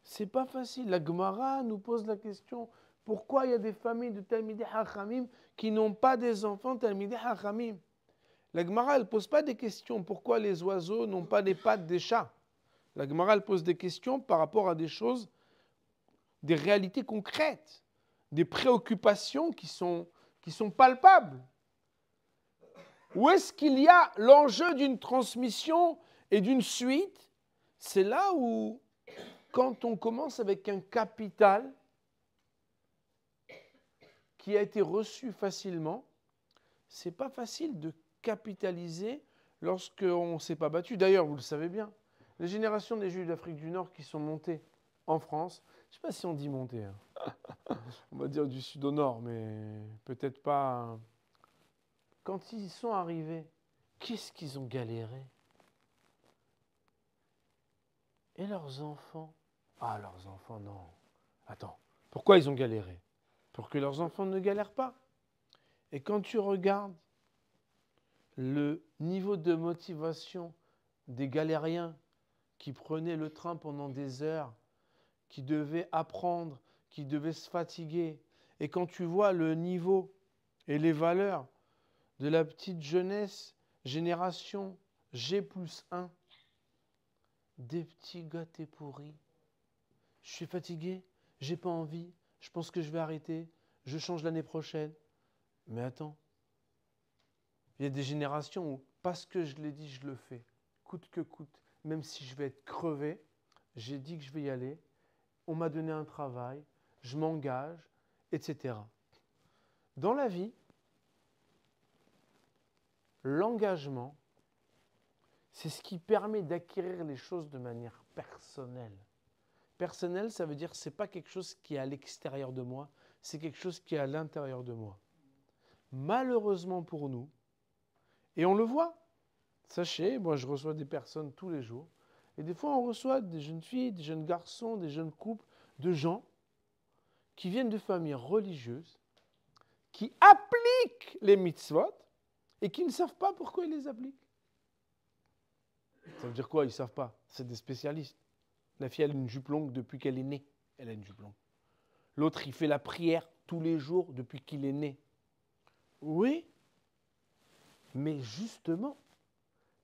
C'est pas facile. La Gemara nous pose la question, pourquoi il y a des familles de Talmidei Hachamim qui n'ont pas des enfants Talmidei Hachamim ? La Gemara, elle ne pose pas des questions, pourquoi les oiseaux n'ont pas les pattes des chats ? La Gemara, elle pose des questions par rapport à des choses, des réalités concrètes, des préoccupations qui sont palpables. Où est-ce qu'il y a l'enjeu d'une transmission et d'une suite ? C'est là où, quand on commence avec un capital qui a été reçu facilement, c'est pas facile de capitaliser lorsqu'on ne s'est pas battu. D'ailleurs, vous le savez bien, les générations des Juifs d'Afrique du Nord qui sont montés en France, je ne sais pas si on dit monter, on va dire du sud au nord, mais peut-être pas. Quand ils sont arrivés, qu'est-ce qu'ils ont galéré ? Et leurs enfants ? Ah, leurs enfants, non. Attends, pourquoi ils ont galéré ? Pour que leurs enfants ne galèrent pas. Et quand tu regardes le niveau de motivation des galériens qui prenaient le train pendant des heures, qui devaient apprendre, qui devaient se fatiguer, et quand tu vois le niveau et les valeurs de la petite jeunesse, génération G+1, des petits gâtés pourris. Je suis fatigué, j'ai pas envie, je pense que je vais arrêter, je change l'année prochaine. Mais attends, il y a des générations où, parce que je l'ai dit, je le fais, coûte que coûte, même si je vais être crevé, j'ai dit que je vais y aller, on m'a donné un travail, je m'engage, etc. Dans la vie, l'engagement, c'est ce qui permet d'acquérir les choses de manière personnelle. Personnel, ça veut dire que ce n'est pas quelque chose qui est à l'extérieur de moi, c'est quelque chose qui est à l'intérieur de moi. Malheureusement pour nous, et on le voit, sachez, moi je reçois des personnes tous les jours, et des fois on reçoit des jeunes filles, des jeunes garçons, des jeunes couples, de gens qui viennent de familles religieuses, qui appliquent les mitzvot, et qui ne savent pas pourquoi ils les appliquent. Ça veut dire quoi, ils ne savent pas? C'est des spécialistes. La fille, elle a une jupe longue depuis qu'elle est née. Elle a une jupe longue. L'autre, il fait la prière tous les jours depuis qu'il est né. Oui, mais justement,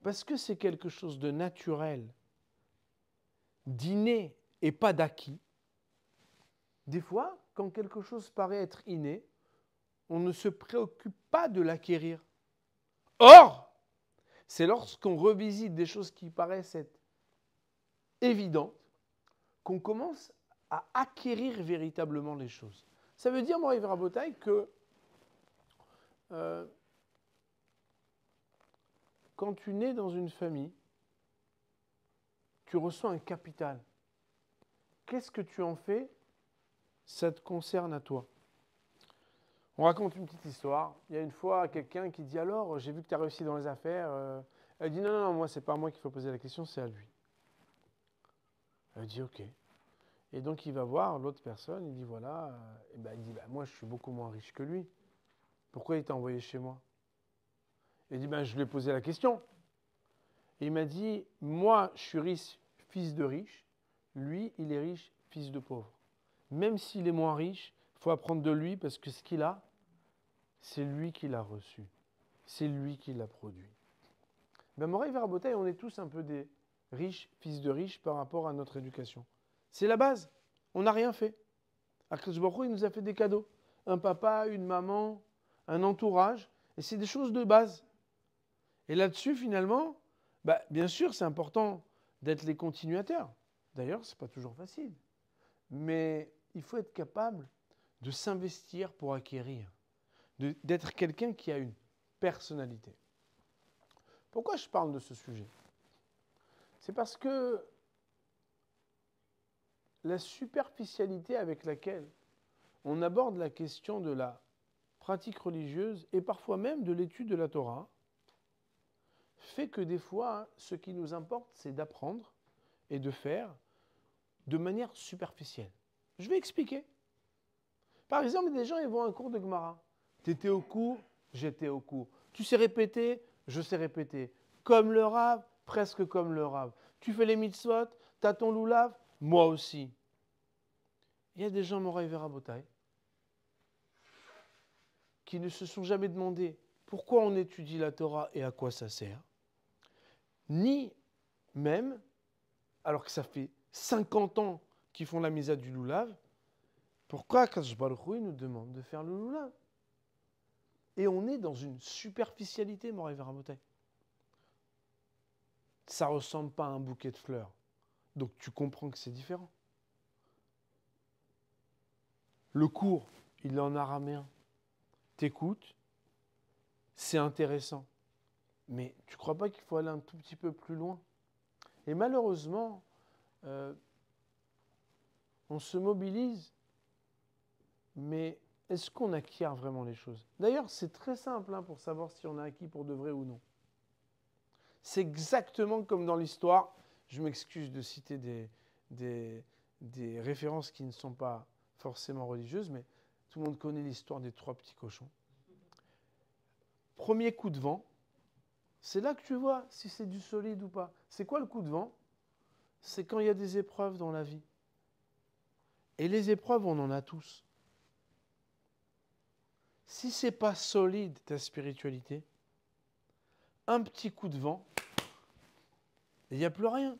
parce que c'est quelque chose de naturel, d'inné et pas d'acquis, des fois, quand quelque chose paraît être inné, on ne se préoccupe pas de l'acquérir. Or, c'est lorsqu'on revisite des choses qui paraissent être évidentes qu'on commence à acquérir véritablement les choses. Ça veut dire, Moïse Rabotaï, que quand tu nais dans une famille, tu reçois un capital. Qu'est-ce que tu en fais? Ça te concerne à toi. On raconte une petite histoire. Il y a une fois quelqu'un qui dit alors, j'ai vu que tu as réussi dans les affaires. Elle dit non, non, non, moi, c'est pas à moi qu'il faut poser la question, c'est à lui. Elle dit ok. Et donc il va voir l'autre personne, il dit voilà, et ben, il dit ben, moi je suis beaucoup moins riche que lui. Pourquoi il t'a envoyé chez moi? Il dit ben je lui ai posé la question. Et il m'a dit moi je suis riche, fils de riche, lui il est riche, fils de pauvre. Même s'il est moins riche, il faut apprendre de lui parce que ce qu'il a, c'est lui qui l'a reçu. C'est lui qui l'a produit. Ben Moraï Verabotaï, on est tous un peu des riches, fils de riches par rapport à notre éducation. C'est la base. On n'a rien fait. Akadosh Baruch Hu, il nous a fait des cadeaux. Un papa, une maman, un entourage. Et c'est des choses de base. Et là-dessus, finalement, bah, bien sûr, c'est important d'être les continuateurs. D'ailleurs, ce n'est pas toujours facile. Mais il faut être capable de s'investir pour acquérir. D'être quelqu'un qui a une personnalité. Pourquoi je parle de ce sujet? C'est parce que la superficialité avec laquelle on aborde la question de la pratique religieuse et parfois même de l'étude de la Torah fait que des fois, ce qui nous importe, c'est d'apprendre et de faire de manière superficielle. Je vais expliquer. Par exemple, des gens ils vont à un cours de Gemara. Tu étais au cours, j'étais au cours. Tu sais répéter, je sais répéter. Comme le Rav, presque comme le Rav. Tu fais les mitzvot, tu as ton loulav, moi aussi. Il y a des gens, Moraï Verabotaï, qui ne se sont jamais demandé pourquoi on étudie la Torah et à quoi ça sert, ni même, alors que ça fait 50 ans qu'ils font la misa du loulav, pourquoi Akadosh Baruch Hu nous demande de faire le loulav? Et on est dans une superficialité, Moraï Verabotaï. Ça ne ressemble pas à un bouquet de fleurs. Donc tu comprends que c'est différent. Le cours, il est en araméen. T'écoutes, c'est intéressant. Mais tu ne crois pas qu'il faut aller un tout petit peu plus loin? Et malheureusement, on se mobilise, mais est-ce qu'on acquiert vraiment les choses? D'ailleurs, c'est très simple pour savoir si on a acquis pour de vrai ou non. C'est exactement comme dans l'histoire. Je m'excuse de citer des références qui ne sont pas forcément religieuses, mais tout le monde connaît l'histoire des 3 petits cochons. Premier coup de vent, c'est là que tu vois si c'est du solide ou pas. C'est quoi le coup de vent? C'est quand il y a des épreuves dans la vie. Et les épreuves, on en a tous. Si c'est pas solide ta spiritualité, un petit coup de vent, il n'y a plus rien.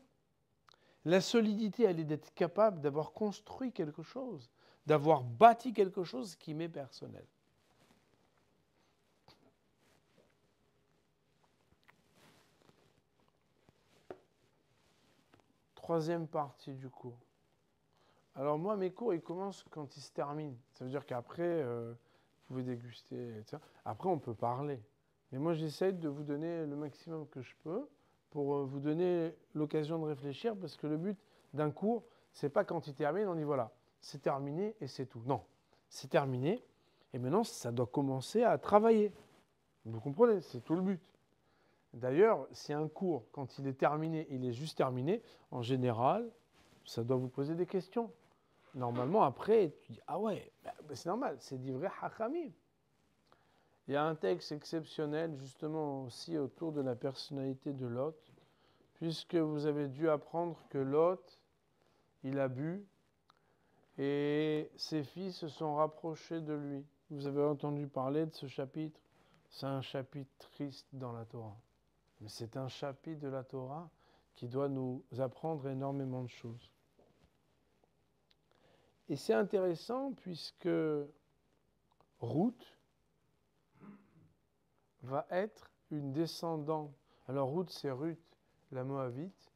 La solidité, elle est d'être capable d'avoir construit quelque chose, d'avoir bâti quelque chose qui m'est personnel. Troisième partie du cours. Alors moi, mes cours, ils commencent quand ils se terminent. Ça veut dire qu'après, vous pouvez déguster, etc. Après, on peut parler. Mais moi, j'essaie de vous donner le maximum que je peux pour vous donner l'occasion de réfléchir, parce que le but d'un cours, c'est pas quand il termine, on dit voilà, c'est terminé et c'est tout. Non, c'est terminé, et maintenant, ça doit commencer à travailler. Vous comprenez? C'est tout le but. D'ailleurs, si un cours, quand il est terminé, il est juste terminé, en général, ça doit vous poser des questions. Normalement, après, tu dis, ah ouais, c'est normal, c'est du vrai hachamim. Il y a un texte exceptionnel, justement, aussi autour de la personnalité de Lot, puisque vous avez dû apprendre que Lot, il a bu, et ses fils se sont rapprochés de lui. Vous avez entendu parler de ce chapitre? C'est un chapitre triste dans la Torah. Mais c'est un chapitre de la Torah qui doit nous apprendre énormément de choses. Et c'est intéressant puisque Ruth va être une descendante. Alors Ruth, c'est Ruth, la Moabite.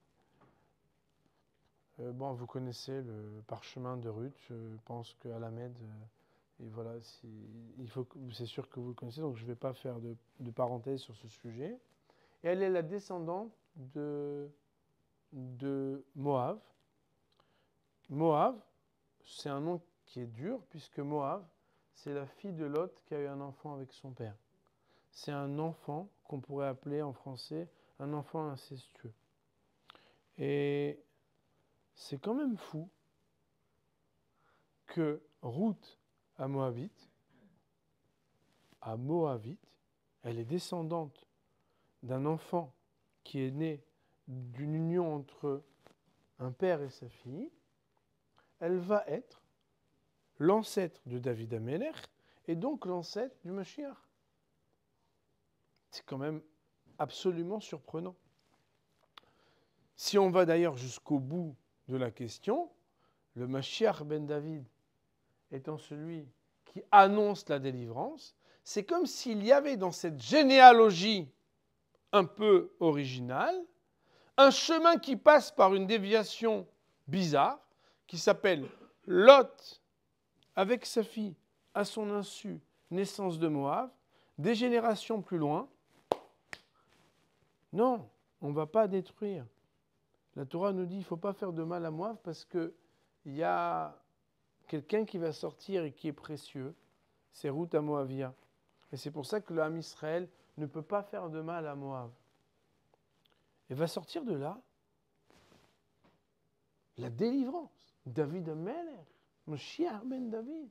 Bon, vous connaissez le parchemin de Ruth. Je pense qu'à la Mède, et voilà, c'est sûr que vous le connaissez, donc je ne vais pas faire de parenthèse sur ce sujet. Et elle est la descendante de Moab. Moab, c'est un nom qui est dur, puisque Moab, c'est la fille de Lot qui a eu un enfant avec son père. C'est un enfant qu'on pourrait appeler en français un enfant incestueux. Et c'est quand même fou que Ruth, à Moabite, elle est descendante d'un enfant qui est né d'une union entre un père et sa fille. Elle va être l'ancêtre de David Amelech et donc l'ancêtre du Mashiach. C'est quand même absolument surprenant. Si on va d'ailleurs jusqu'au bout de la question, le Mashiach ben David étant celui qui annonce la délivrance, c'est comme s'il y avait dans cette généalogie un peu originale un chemin qui passe par une déviation bizarre qui s'appelle Lot avec sa fille à son insu, naissance de Moab, des générations plus loin. Non, on ne va pas détruire. La Torah nous dit qu'il ne faut pas faire de mal à Moab parce qu'il y a quelqu'un qui va sortir et qui est précieux. C'est Ruth à Moabia. Et c'est pour ça que le Ham Israël ne peut pas faire de mal à Moab. Et va sortir de là la délivrance. David Amelech, Mashiach ben David.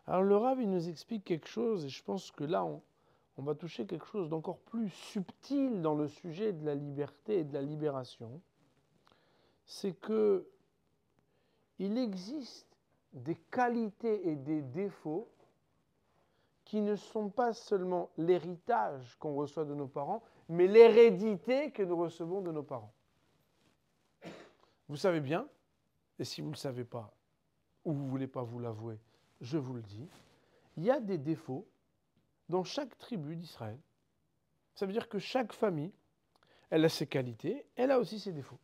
Alors le Rav, il nous explique quelque chose, et je pense que là, on va toucher quelque chose d'encore plus subtil dans le sujet de la liberté et de la libération. C'est que il existe des qualités et des défauts qui ne sont pas seulement l'héritage qu'on reçoit de nos parents, mais l'hérédité que nous recevons de nos parents. Vous savez bien, et si vous ne le savez pas, ou vous ne voulez pas vous l'avouer, je vous le dis, il y a des défauts dans chaque tribu d'Israël. Ça veut dire que chaque famille, elle a ses qualités, elle a aussi ses défauts.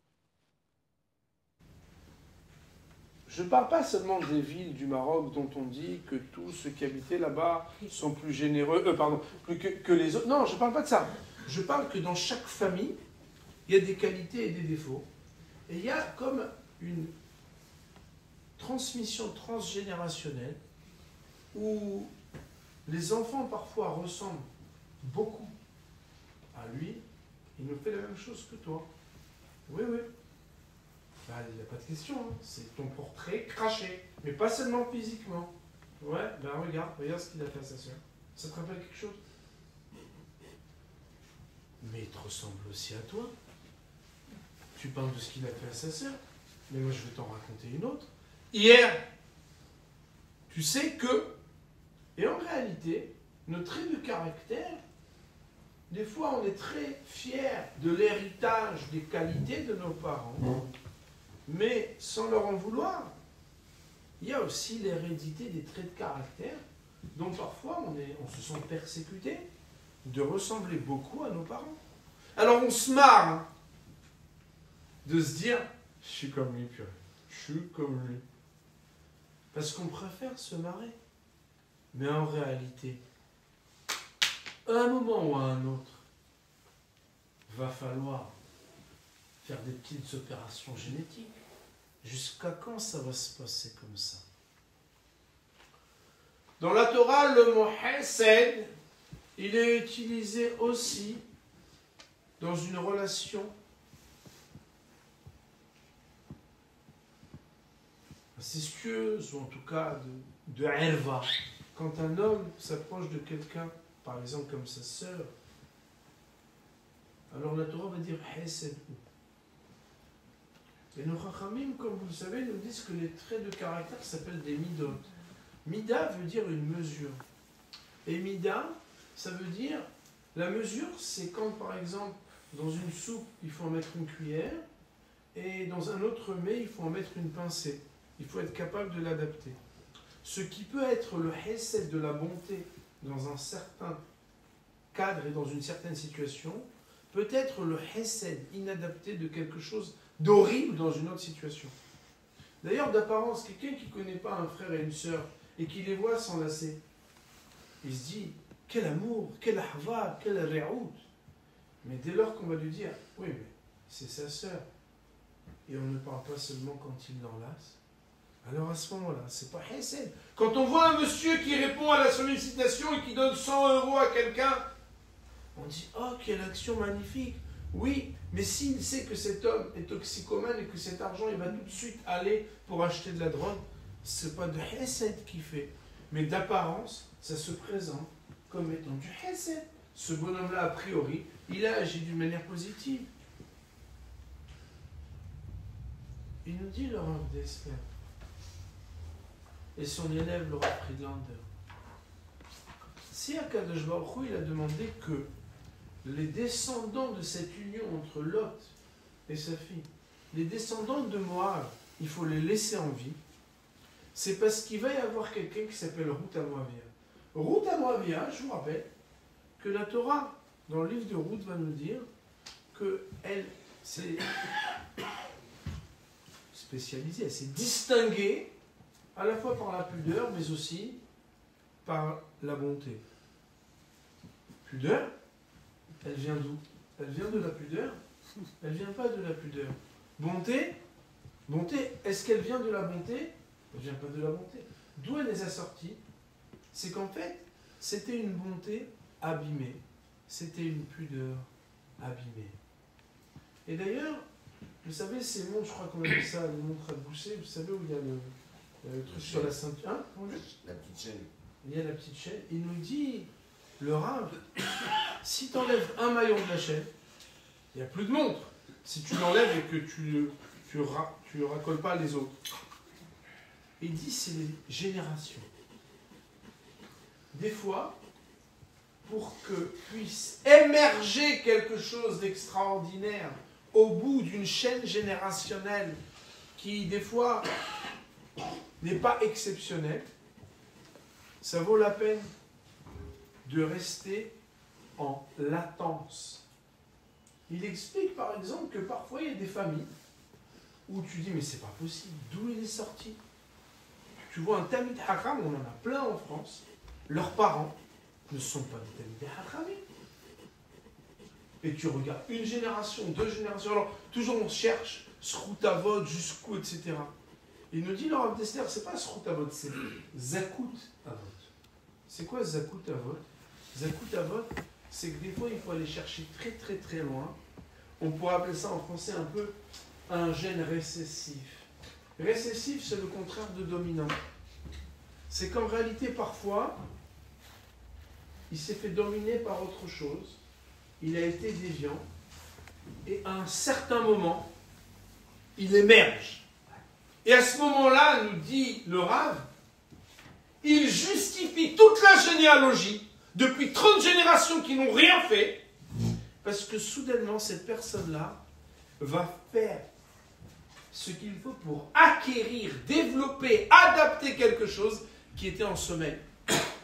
Je ne parle pas seulement des villes du Maroc dont on dit que tous ceux qui habitaient là-bas sont plus généreux, plus que les autres. Non, je ne parle pas de ça. Je parle que dans chaque famille, il y a des qualités et des défauts. Et il y a comme une transmission transgénérationnelle où les enfants parfois ressemblent beaucoup à lui. Il nous fait la même chose que toi. Oui, oui. Ben, il n'y a pas de question, hein. C'est ton portrait craché, mais pas seulement physiquement. Ouais, ben regarde ce qu'il a fait à sa soeur. Ça te rappelle quelque chose? Mais il te ressemble aussi à toi. Tu parles de ce qu'il a fait à sa soeur, mais moi je vais t'en raconter une autre. Hier, tu sais que, et en réalité, nos traits de caractère, des fois on est très fiers de l'héritage des qualités de nos parents. Mais sans leur en vouloir, il y a aussi l'hérédité des traits de caractère dont parfois on se sent persécuté de ressembler beaucoup à nos parents. Alors on se marre de se dire « je suis comme lui, purée, je suis comme lui ». Parce qu'on préfère se marrer. Mais en réalité, à un moment ou à un autre, va falloir faire des petites opérations génétiques. Jusqu'à quand ça va se passer comme ça? Dans la Torah, le mot Hesed, il est utilisé aussi dans une relation incestueuse, ou en tout cas de Herva. Quand un homme s'approche de quelqu'un, par exemple comme sa sœur, alors la Torah va dire Hesed. Et nos Chachamim, comme vous le savez, nous disent que les traits de caractère s'appellent des midot. Mida veut dire une mesure. Et mida, ça veut dire, la mesure, c'est quand par exemple, dans une soupe, il faut en mettre une cuillère, et dans un autre mets, il faut en mettre une pincée. Il faut être capable de l'adapter. Ce qui peut être le hesed de la bonté dans un certain cadre et dans une certaine situation, peut être le hesed inadapté de quelque chose d'horrible dans une autre situation. D'ailleurs, d'apparence, quelqu'un qui ne connaît pas un frère et une sœur et qui les voit s'enlacer, il se dit, quel amour, quel ahva, quel réout. Mais dès lors qu'on va lui dire, oui, mais c'est sa sœur, et on ne parle pas seulement quand il l'enlace, Alors à ce moment-là, c'est pas Hesed. Quand on voit un monsieur qui répond à la sollicitation et qui donne 100 € à quelqu'un, on dit « Oh, quelle action magnifique !» Oui, mais s'il sait que cet homme est toxicomane et que cet argent, il va tout de suite aller pour acheter de la drogue, c'est pas de Hesed qu'il fait. Mais d'apparence, ça se présente comme étant du Hesed. Ce bonhomme-là, a priori, il a agi d'une manière positive. Il nous dit le Rav Dessler et son élève le Rav Friedlander. Si Akadosh Baruch Hu, il a demandé que les descendants de cette union entre Lot et sa fille, les descendants de Moab, il faut les laisser en vie, c'est parce qu'il va y avoir quelqu'un qui s'appelle Ruth Amoavia. Ruth Amoavia, je vous rappelle que la Torah, dans le livre de Ruth, va nous dire qu'elle s'est spécialisée, elle s'est distinguée à la fois par la pudeur, mais aussi par la bonté. Pudeur, elle vient d'où? Elle vient de la pudeur? Elle ne vient pas de la pudeur. Bonté, est-ce qu'elle vient de la bonté? Elle ne vient pas de la bonté. D'où elle les a sortis? C'est qu'en fait, c'était une bonté abîmée. C'était une pudeur abîmée. Et d'ailleurs, vous savez, ces montres, je crois qu'on appelle ça les montres à gousset, vous savez où il y a le truc sur la ceinture. Hein? La petite chaîne. Il y a la petite chaîne. Il nous dit, le Rav, si tu enlèves un maillon de la chaîne, il n'y a plus de montre. Si tu l'enlèves et que tu racoles pas les autres. Il dit, c'est les générations. Des fois, pour que puisse émerger quelque chose d'extraordinaire au bout d'une chaîne générationnelle qui, des fois, n'est pas exceptionnelle, ça vaut la peine de rester en latence. Il explique par exemple que parfois il y a des familles où tu dis mais c'est pas possible, d'où il est sorti? Tu vois un Talmid Chacham, on en a plein en France, leurs parents ne sont pas des Talmid Chachamim. Et tu regardes une génération, 2 générations, alors toujours on cherche Srout Avot jusqu'où, etc. Il nous dit le Rav Dessler, c'est pas Srout Avot, c'est Zakut Avot. C'est quoi Zakut Avot? Zakut Avot, c'est que des fois il faut aller chercher très très très loin. On pourrait appeler ça en français un peu un gène récessif. Récessif, c'est le contraire de dominant. C'est qu'en réalité, parfois, il s'est fait dominer par autre chose, il a été déviant, et à un certain moment, il émerge. Et à ce moment-là, nous dit le Rav, il justifie toute la généalogie, depuis 30 générations qui n'ont rien fait, parce que soudainement, cette personne-là va faire ce qu'il faut pour acquérir, développer, adapter quelque chose qui était en sommeil.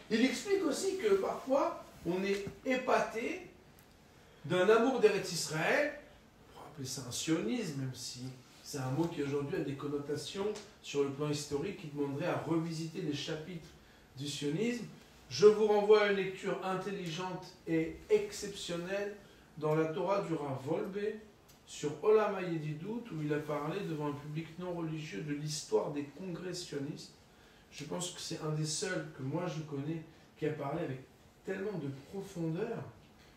Il explique aussi que parfois, on est épaté d'un amour d'Eretz Israël, on pourrait appeler ça un sionisme, même si c'est un mot qui aujourd'hui a des connotations sur le plan historique qui demanderait à revisiter les chapitres du sionisme. Je vous renvoie à une lecture intelligente et exceptionnelle dans la Torah du Rav Wolbe, sur Olam HaYedidut, où il a parlé devant un public non religieux de l'histoire des congrès sionistes. Je pense que c'est un des seuls que moi je connais qui a parlé avec tellement de profondeur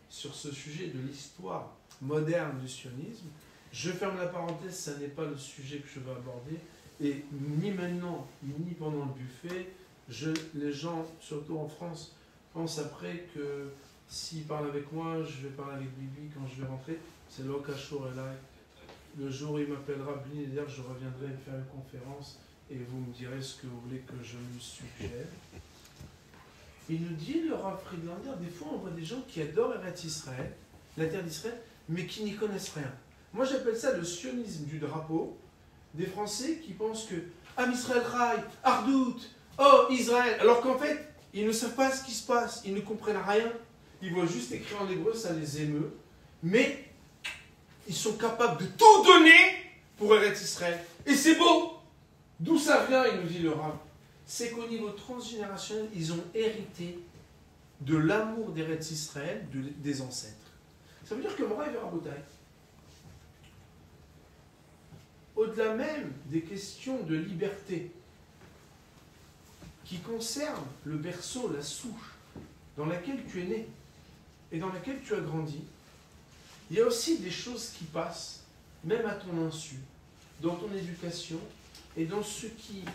sur ce sujet de l'histoire moderne du sionisme. Je ferme la parenthèse, ça n'est pas le sujet que je vais aborder, et ni maintenant, ni pendant le buffet, les gens, surtout en France, pensent après que s'ils parlent avec moi, je vais parler avec Bibi quand je vais rentrer. C'est l'Okashur et là. Le jour où il m'appellera Blinéder, je reviendrai faire une conférence et vous me direz ce que vous voulez que je lui suggère. Il nous dit, le Rav Friedlander, des fois on voit des gens qui adorent Eretz Israël, la terre d'Israël, mais qui n'y connaissent rien. Moi j'appelle ça le sionisme du drapeau, des Français qui pensent que Am Israël Rai, Ardout, oh Israël, alors qu'en fait, ils ne savent pas ce qui se passe, ils ne comprennent rien, ils voient juste écrit en hébreu, ça les émeut, mais ils sont capables de tout donner pour Eretz Israël. Et c'est beau. D'où ça vient, il nous dit le Rav? C'est qu'au niveau transgénérationnel, ils ont hérité de l'amour d'Eretz Israël des ancêtres. Ça veut dire que Moraï Verabotai, au-delà même des questions de liberté, qui concernent le berceau, la souche, dans laquelle tu es né et dans laquelle tu as grandi, il y a aussi des choses qui passent, même à ton insu, dans ton éducation et dans ce qui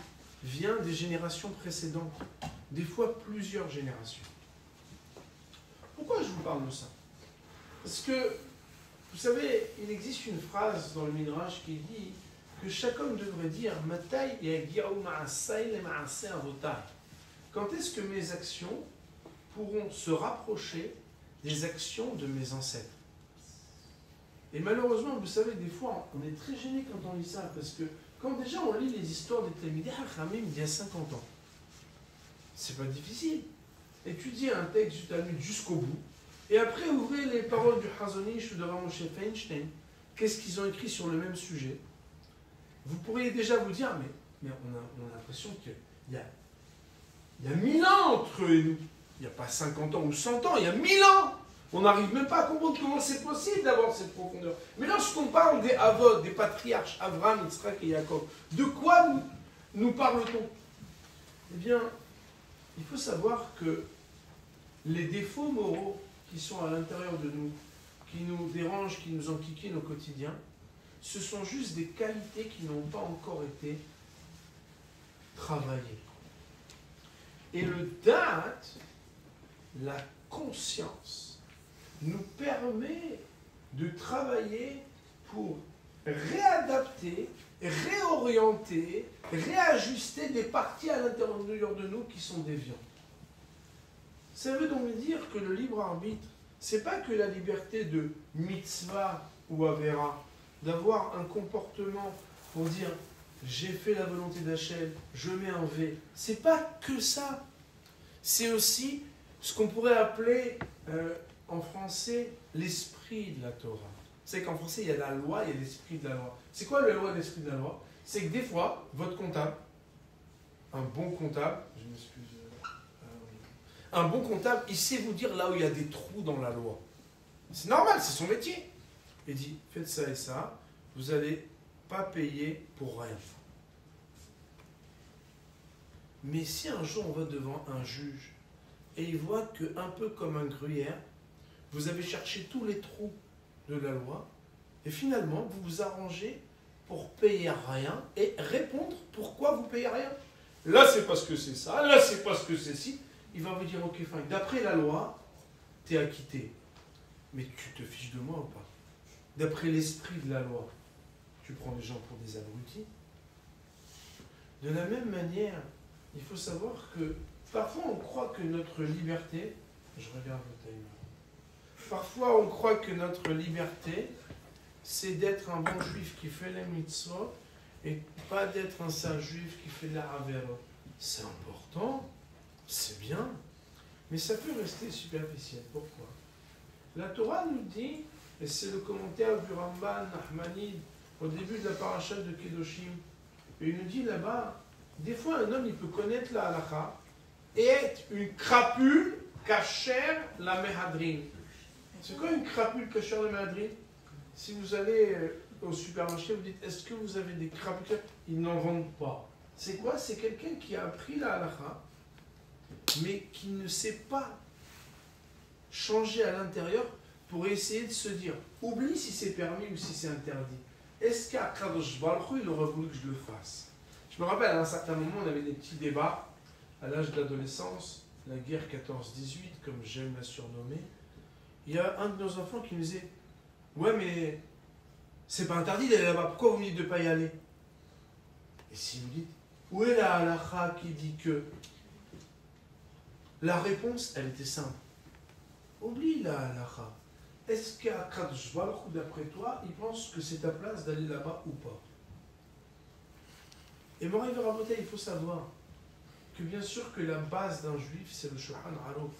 vient des générations précédentes, des fois plusieurs générations. Pourquoi je vous parle de ça? Parce que, vous savez, il existe une phrase dans le Midrash qui dit que chaque homme devrait dire « Matai yagi'u ma'asai le ma'asei avotai » Quand est-ce que mes actions pourront se rapprocher des actions de mes ancêtres? Et malheureusement, vous savez, des fois, on est très gêné quand on lit ça, parce que quand déjà on lit les histoires des Talmidei Chachamim d'il y a 50 ans, c'est pas difficile. Étudiez un texte du Talmud jusqu'au bout, et après ouvrez les paroles du Chazon Ish ou de Rav Moshe Feinstein, qu'est-ce qu'ils ont écrit sur le même sujet. Vous pourriez déjà vous dire, mais on a l'impression qu'il y a 1000 ans entre eux et nous. Il n'y a pas 50 ans ou 100 ans, il y a 1000 ans. On n'arrive même pas à comprendre comment c'est possible d'avoir cette profondeur. Mais lorsqu'on parle des Avot, des patriarches, Abraham, Yitzhak et Jacob, de quoi nous parle-t-on? Eh bien, il faut savoir que les défauts moraux qui sont à l'intérieur de nous, qui nous dérangent, qui nous enquiquinent au quotidien, ce sont juste des qualités qui n'ont pas encore été travaillées. Et le da'at, la conscience, nous permet de travailler pour réadapter, réorienter, réajuster des parties à l'intérieur de nous qui sont déviantes. Ça veut donc dire que le libre arbitre, c'est pas que la liberté de mitzvah ou avera, d'avoir un comportement pour dire j'ai fait la volonté d'Hachem, je mets un V. C'est pas que ça. C'est aussi ce qu'on pourrait appeler en français l'esprit de la Torah. C'est qu'en français il y a la loi, il y a l'esprit de la loi. C'est quoi la loi et l'esprit de la loi? C'est que des fois, votre comptable, un bon comptable, je m'excuse, un bon comptable, il sait vous dire là où il y a des trous dans la loi. C'est normal, c'est son métier. Il dit, faites ça et ça, vous n'allez pas payer pour rien. Mais si un jour on va devant un juge et il voit que, un peu comme un gruyère, vous avez cherché tous les trous de la loi et finalement vous vous arrangez pour payer rien et répondre pourquoi vous payez rien. Là c'est parce que c'est ça, là c'est parce que c'est ci. Il va vous dire ok, fine, d'après la loi, tu es acquitté. Mais tu te fiches de moi ou pas? D'après l'esprit de la loi, tu prends les gens pour des abrutis. De la même manière, il faut savoir que parfois on croit que notre liberté, je regarde le timer, parfois on croit que notre liberté, c'est d'être un bon juif qui fait les mitzvot et pas d'être un sale juif qui fait la avera. C'est important, c'est bien, mais ça peut rester superficiel. Pourquoi? La Torah nous dit, et c'est le commentaire du Ramban Nachmanide au début de la paracha de Kedoshim, et il nous dit là-bas, des fois un homme il peut connaître la halakha et être une crapule kasher la mehadrin. C'est quoi une crapule kasher la mehadrin? Si vous allez au supermarché, vous dites est-ce que vous avez des crapules? Ils n'en vendent pas. C'est quoi? C'est quelqu'un qui a appris la halakha mais qui ne sait pas changer à l'intérieur pour essayer de se dire, oublie si c'est permis ou si c'est interdit. Est-ce qu'à Kadosh Baruch Hu, il aurait voulu que je le fasse? Je me rappelle, à un certain moment, on avait des petits débats à l'âge de l'adolescence, la guerre 14-18, comme j'aime la surnommer. Il y a un de nos enfants qui nous disait, ouais, mais c'est pas interdit d'aller là-bas, pourquoi vous me dites de ne pas y aller? Et si vous dites, où est la halakha qui dit que? La réponse, elle était simple. Oublie la halakha. Est-ce qu'à Kadosh Baruch Hu, d'après toi, il pense que c'est ta place d'aller là-bas ou pas? Et Moray Veraboté, il faut savoir que bien sûr que la base d'un juif, c'est le Shulchan Aruch.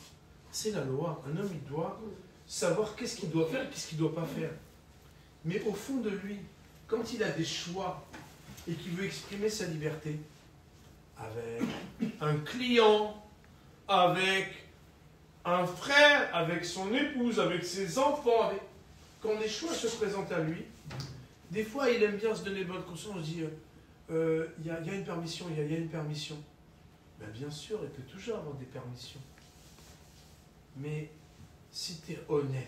C'est la loi. Un homme, il doit savoir qu'est-ce qu'il doit faire et qu'est-ce qu'il ne doit pas faire. Mais au fond de lui, quand il a des choix et qu'il veut exprimer sa liberté, avec un client, avec un frère, avec son épouse, avec ses enfants, quand les choix se présentent à lui, des fois il aime bien se donner bonne conscience, il dit il y a une permission, il y a une permission. Ben bien sûr, il peut toujours avoir des permissions. Mais si tu es honnête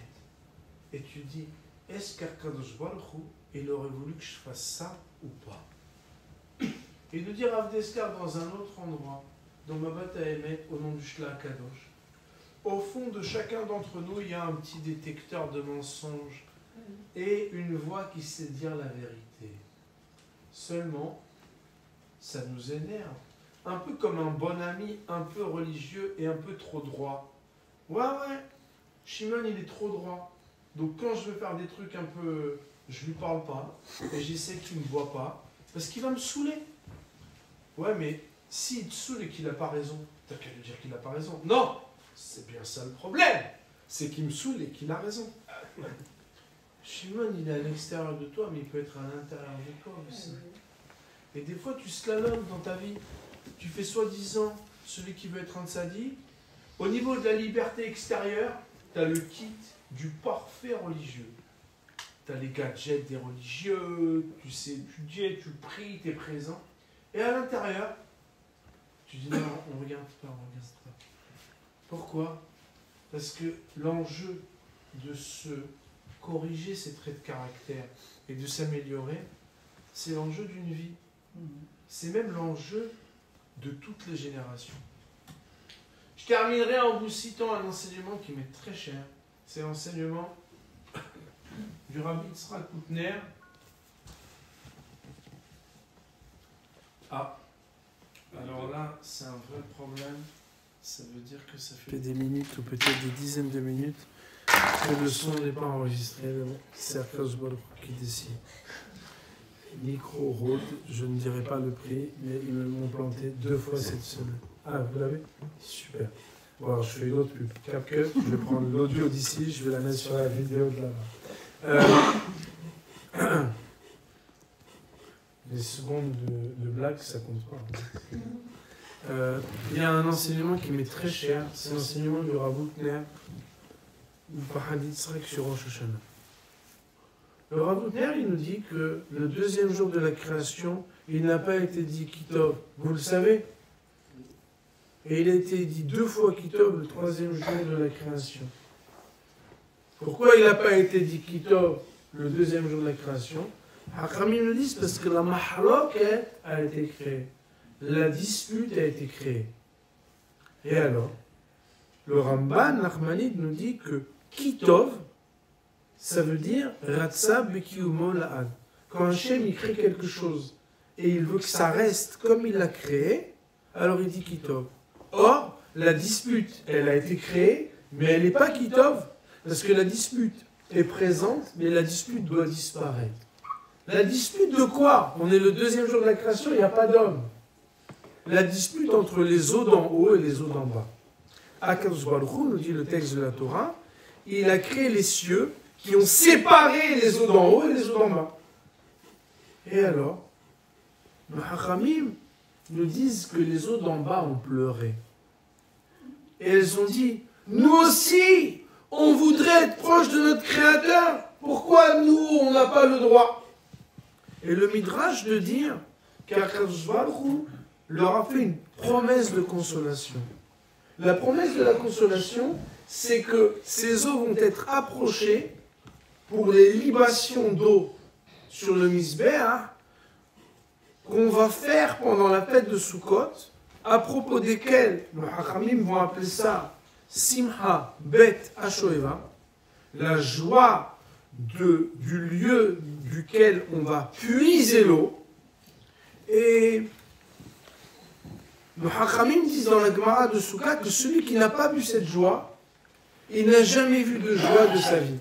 et tu dis, est-ce qu'Akadosh Baruch Hu, il aurait voulu que je fasse ça ou pas? Et de dire Avdeskar dans un autre endroit, dans Mabat Haemet, au nom du Shla Kadosh, au fond de chacun d'entre nous, il y a un petit détecteur de mensonges et une voix qui sait dire la vérité. Seulement, ça nous énerve. Un peu comme un bon ami, un peu religieux et un peu trop droit. Ouais, Shimon, il est trop droit. Donc quand je veux faire des trucs un peu... Je lui parle pas, et j'essaie qu'il ne me voit pas, parce qu'il va me saouler. Ouais, mais s'il te saoule et qu'il n'a pas raison, t'as qu'à lui dire qu'il n'a pas raison. Non, c'est bien ça le problème. C'est qu'il me saoule et qu'il a raison. Shimon, il est à l'extérieur de toi, mais il peut être à l'intérieur de toi aussi. Et des fois, tu slalomes dans ta vie. Tu fais soi-disant celui qui veut être un tzaddik. Au niveau de la liberté extérieure, tu as le kit du parfait religieux. Tu as les gadgets des religieux, tu sais étudier, tu pries, tu es présent. Et à l'intérieur, tu dis non, on regarde pas. Pourquoi? Parce que l'enjeu de se corriger ses traits de caractère et de s'améliorer, c'est l'enjeu d'une vie. C'est même l'enjeu de toutes les générations. Je terminerai en vous citant un enseignement qui m'est très cher. C'est l'enseignement du Rabbi Yitzhak Koutner. Ah, alors là, c'est un vrai problème. Ça veut dire que ça fait des minutes ou peut-être des dizaines de minutes que le son n'est pas enregistré. C'est Akadosh Baruch Hu qui décide. Micro Rode, je ne dirai pas le prix, mais ils me l'ont planté 2 fois cette semaine. Ah, vous l'avez? Super. Bon, alors je fais une autre pub. CapCut, je vais prendre l'audio d'ici, je vais la mettre sur la vidéo de là-bas. Les secondes de blague, ça compte pas. Il y a un enseignement qui m'est très cher, c'est l'enseignement du Rav Koutner, du Pahad Yitzhak sur Rosh Hashanah. Le Rav Koutner, il nous dit que le 2e jour de la création, il n'a pas été dit Kitov. Vous le savez? Et il a été dit 2 fois Kitov le 3e jour de la création. Pourquoi il n'a pas été dit Kitov le 2e jour de la création? Hakramim nous disent parce que la mahalok a été créée. La dispute a été créée. Et alors, le Ramban Nachmanide nous dit que Kitov, ça veut dire Ratsa Bekiumo La'ad. Quand Hachem il crée quelque chose et il veut que ça reste comme il l'a créé, alors il dit Kitov. Or, la dispute, elle a été créée, mais elle n'est pas Kitov, parce que la dispute est présente, mais la dispute doit disparaître. La dispute de quoi? On est le 2e jour de la création, il n'y a pas d'homme. La dispute entre les eaux d'en haut et les eaux d'en bas. Akadosh Baruch Hu, nous dit le texte de la Torah, il a créé les cieux qui ont séparé les eaux d'en haut et les eaux d'en bas. Et alors, les Hachamim nous disent que les eaux d'en bas ont pleuré. Et elles ont dit, nous aussi, on voudrait être proche de notre Créateur. Pourquoi nous, on n'a pas le droit? Et le Midrash de dire qu'Akadosh Baruch Hu leur a fait une promesse de consolation. La promesse de la consolation, c'est que ces eaux vont être approchées pour les libations d'eau sur le Misbéach qu'on va faire pendant la fête de Sukkot, à propos desquelles les Hachamim vont appeler ça Simha Bet Hashoeva, la joie du lieu duquel on va puiser l'eau. Et les Hachamim disent dans la Gemara de Souka que celui qui n'a pas vu cette joie, il n'a jamais vu de joie de sa vie.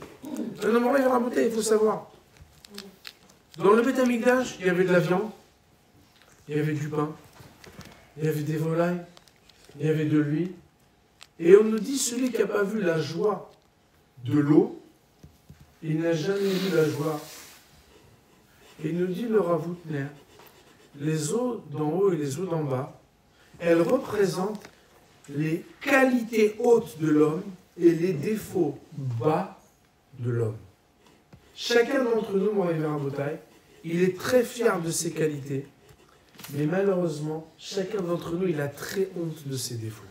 Il faut savoir. Dans le Beth Amikdash, il y avait de la viande, il y avait du pain, il y avait des volailles, il y avait de l'huile. Et on nous dit, celui qui n'a pas vu la joie de l'eau, il n'a jamais vu la joie. Et il nous dit le Rav Koutner, les eaux d'en haut et les eaux d'en bas, elles représentent les qualités hautes de l'homme et les défauts bas de l'homme. Chacun d'entre nous, moi et Rabotai, il est très fier de ses qualités Mais malheureusement, chacun d'entre nous, il a très honte de ses défauts.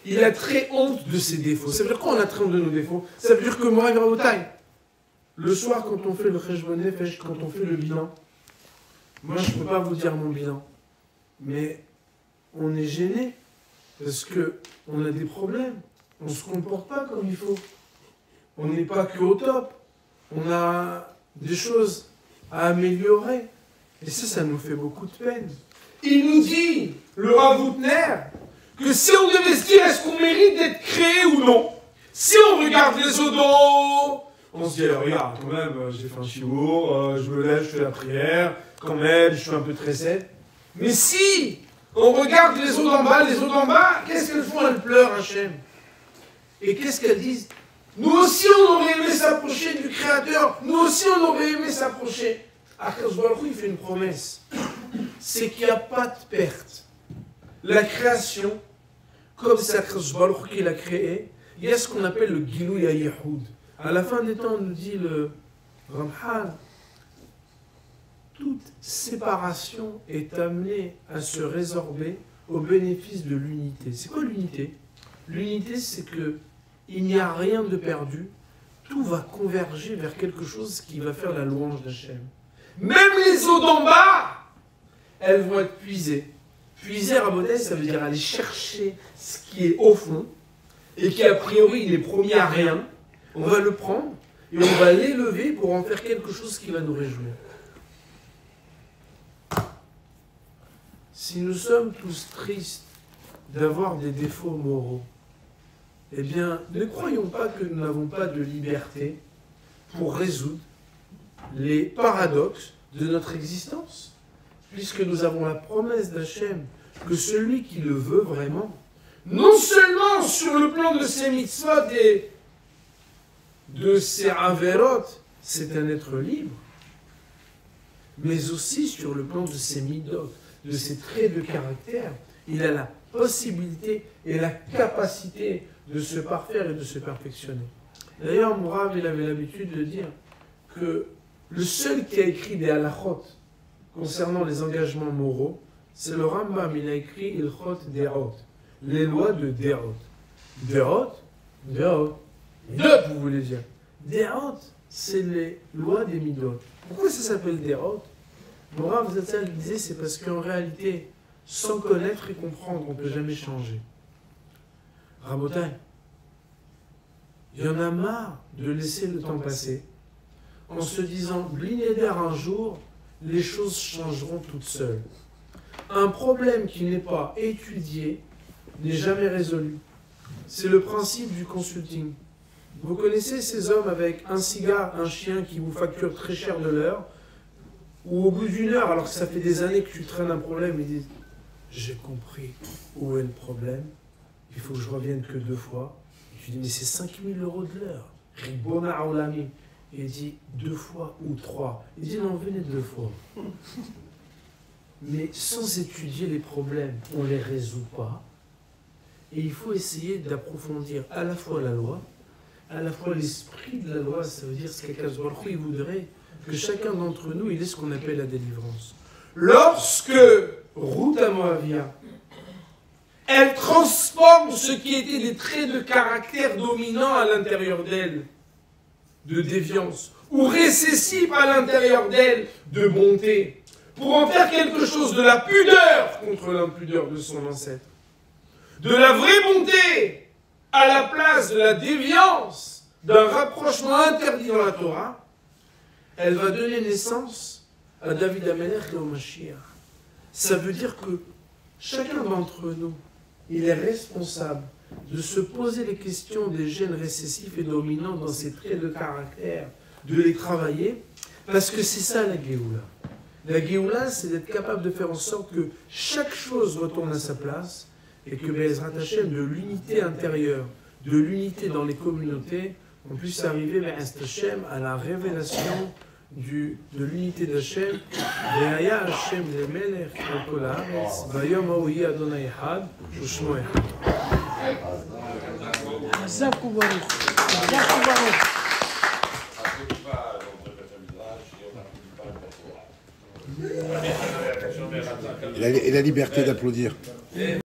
Il a très honte de ses défauts. Ça veut dire quoi on a très honte de nos défauts? Ça veut dire que moi, le soir, quand on fait le Cheshbon Nefesh, quand on fait le bilan, moi, je ne peux pas vous dire mon bilan. Mais on est gêné parce qu'on a des problèmes. On ne se comporte pas comme il faut. On n'est pas que au top. On a des choses à améliorer. Et ça nous fait beaucoup de peine. Il nous dit, le Rav Houtner, que si on devait se dire est-ce qu'on mérite d'être créé ou non, si on regarde les odos, on se dit regarde, quand même, j'ai fait un chiour, je me lève, je fais la prière, quand même, je suis un peu très sec. Mais si on regarde les os d'en bas, qu'est-ce qu'elles font? Elles pleurent, Hachem. Et qu'est-ce qu'elles disent? Nous aussi, on aurait aimé s'approcher du Créateur. Nous aussi, on aurait aimé s'approcher. Akadosh Baruch Hu, il fait une promesse. C'est qu'il n'y a pas de perte. La création, comme c'est Akadosh Baruch Hu qui l'a créée, il y a ce qu'on appelle le Gilou Yayehoud. À la fin des temps, on nous dit le Ramchal, toute séparation est amenée à se résorber au bénéfice de l'unité. C'est quoi l'unité? L'unité, c'est que il n'y a rien de perdu. Tout va converger vers quelque chose qui va faire la louange d'Hachem. Même les eaux d'en bas, elles vont être puisées. Puiser à Bodès, ça veut dire aller chercher ce qui est au fond et qui a priori n'est promis à rien. On va le prendre et on va l'élever pour en faire quelque chose qui va nous réjouir. Si nous sommes tous tristes d'avoir des défauts moraux, eh bien, ne croyons pas que nous n'avons pas de liberté pour résoudre les paradoxes de notre existence, puisque nous avons la promesse d'Hachem que celui qui le veut vraiment, non seulement sur le plan de ses mitzvot et de ses averot, c'est un être libre, mais aussi sur le plan de ses midot, de ses traits de caractère, il a la possibilité et la capacité de se parfaire et de se perfectionner. D'ailleurs, Mourav, il avait l'habitude de dire que le seul qui a écrit des halachot concernant les engagements moraux, c'est le Rambam. Il a écrit Ilchot Derot, les lois de Derot. Derot, vous voulez dire. Derot, c'est les lois des midot. Pourquoi ça s'appelle Derot? Mourav Zatzal disait c'est parce qu'en réalité, sans connaître et comprendre, on ne peut jamais changer. Rabotai, il y en a marre de laisser le temps passer en se disant, Blinéder, un jour, les choses changeront toutes seules. Un problème qui n'est pas étudié n'est jamais résolu. C'est le principe du consulting. Vous connaissez ces hommes avec un cigare, un chien qui vous facture très cher de l'heure, ou au bout d'une heure, alors que ça fait des années que tu traînes un problème, ils disent, j'ai compris où est le problème. Il faut que je revienne que 2 fois. Et tu dis, mais c'est 5 000 € de l'heure. Ribona Aolami. Et il dit 2 fois ou 3. Il dit, non, venez 2 fois. Mais sans étudier les problèmes, on ne les résout pas. Et il faut essayer d'approfondir à la fois la loi, à la fois l'esprit de la loi. Ça veut dire ce qu'Akadosh Baruch Hu voudrait que chacun d'entre nous, il ait ce qu'on appelle la délivrance. Lorsque Ruth Moavia, elle transforme ce qui était des traits de caractère dominants à l'intérieur d'elle, de déviance, ou récessifs à l'intérieur d'elle, de bonté, pour en faire quelque chose de la pudeur contre l'impudeur de son ancêtre, de la vraie bonté à la place de la déviance, d'un rapprochement interdit dans la Torah, elle va donner naissance à David Amelech et au Mashiach. Ça veut dire que chacun d'entre nous, il est responsable de se poser les questions des gènes récessifs et dominants dans ses traits de caractère, de les travailler, parce que c'est ça la Géoula. La Géoula, c'est d'être capable de faire en sorte que chaque chose retourne à sa place et que Be'ezrat Hashem, de l'unité intérieure, de l'unité dans les communautés, on puisse arriver Be'ezrat Hashem à la révélation de l'unité d'Hachem. Ve'aya Hashem le'melech al kol haaretz, vayom ha'ohi Adonai echad, u'shmo echad. Chazak u'baruch. Chazak u'baruch. Et la liberté d'applaudir.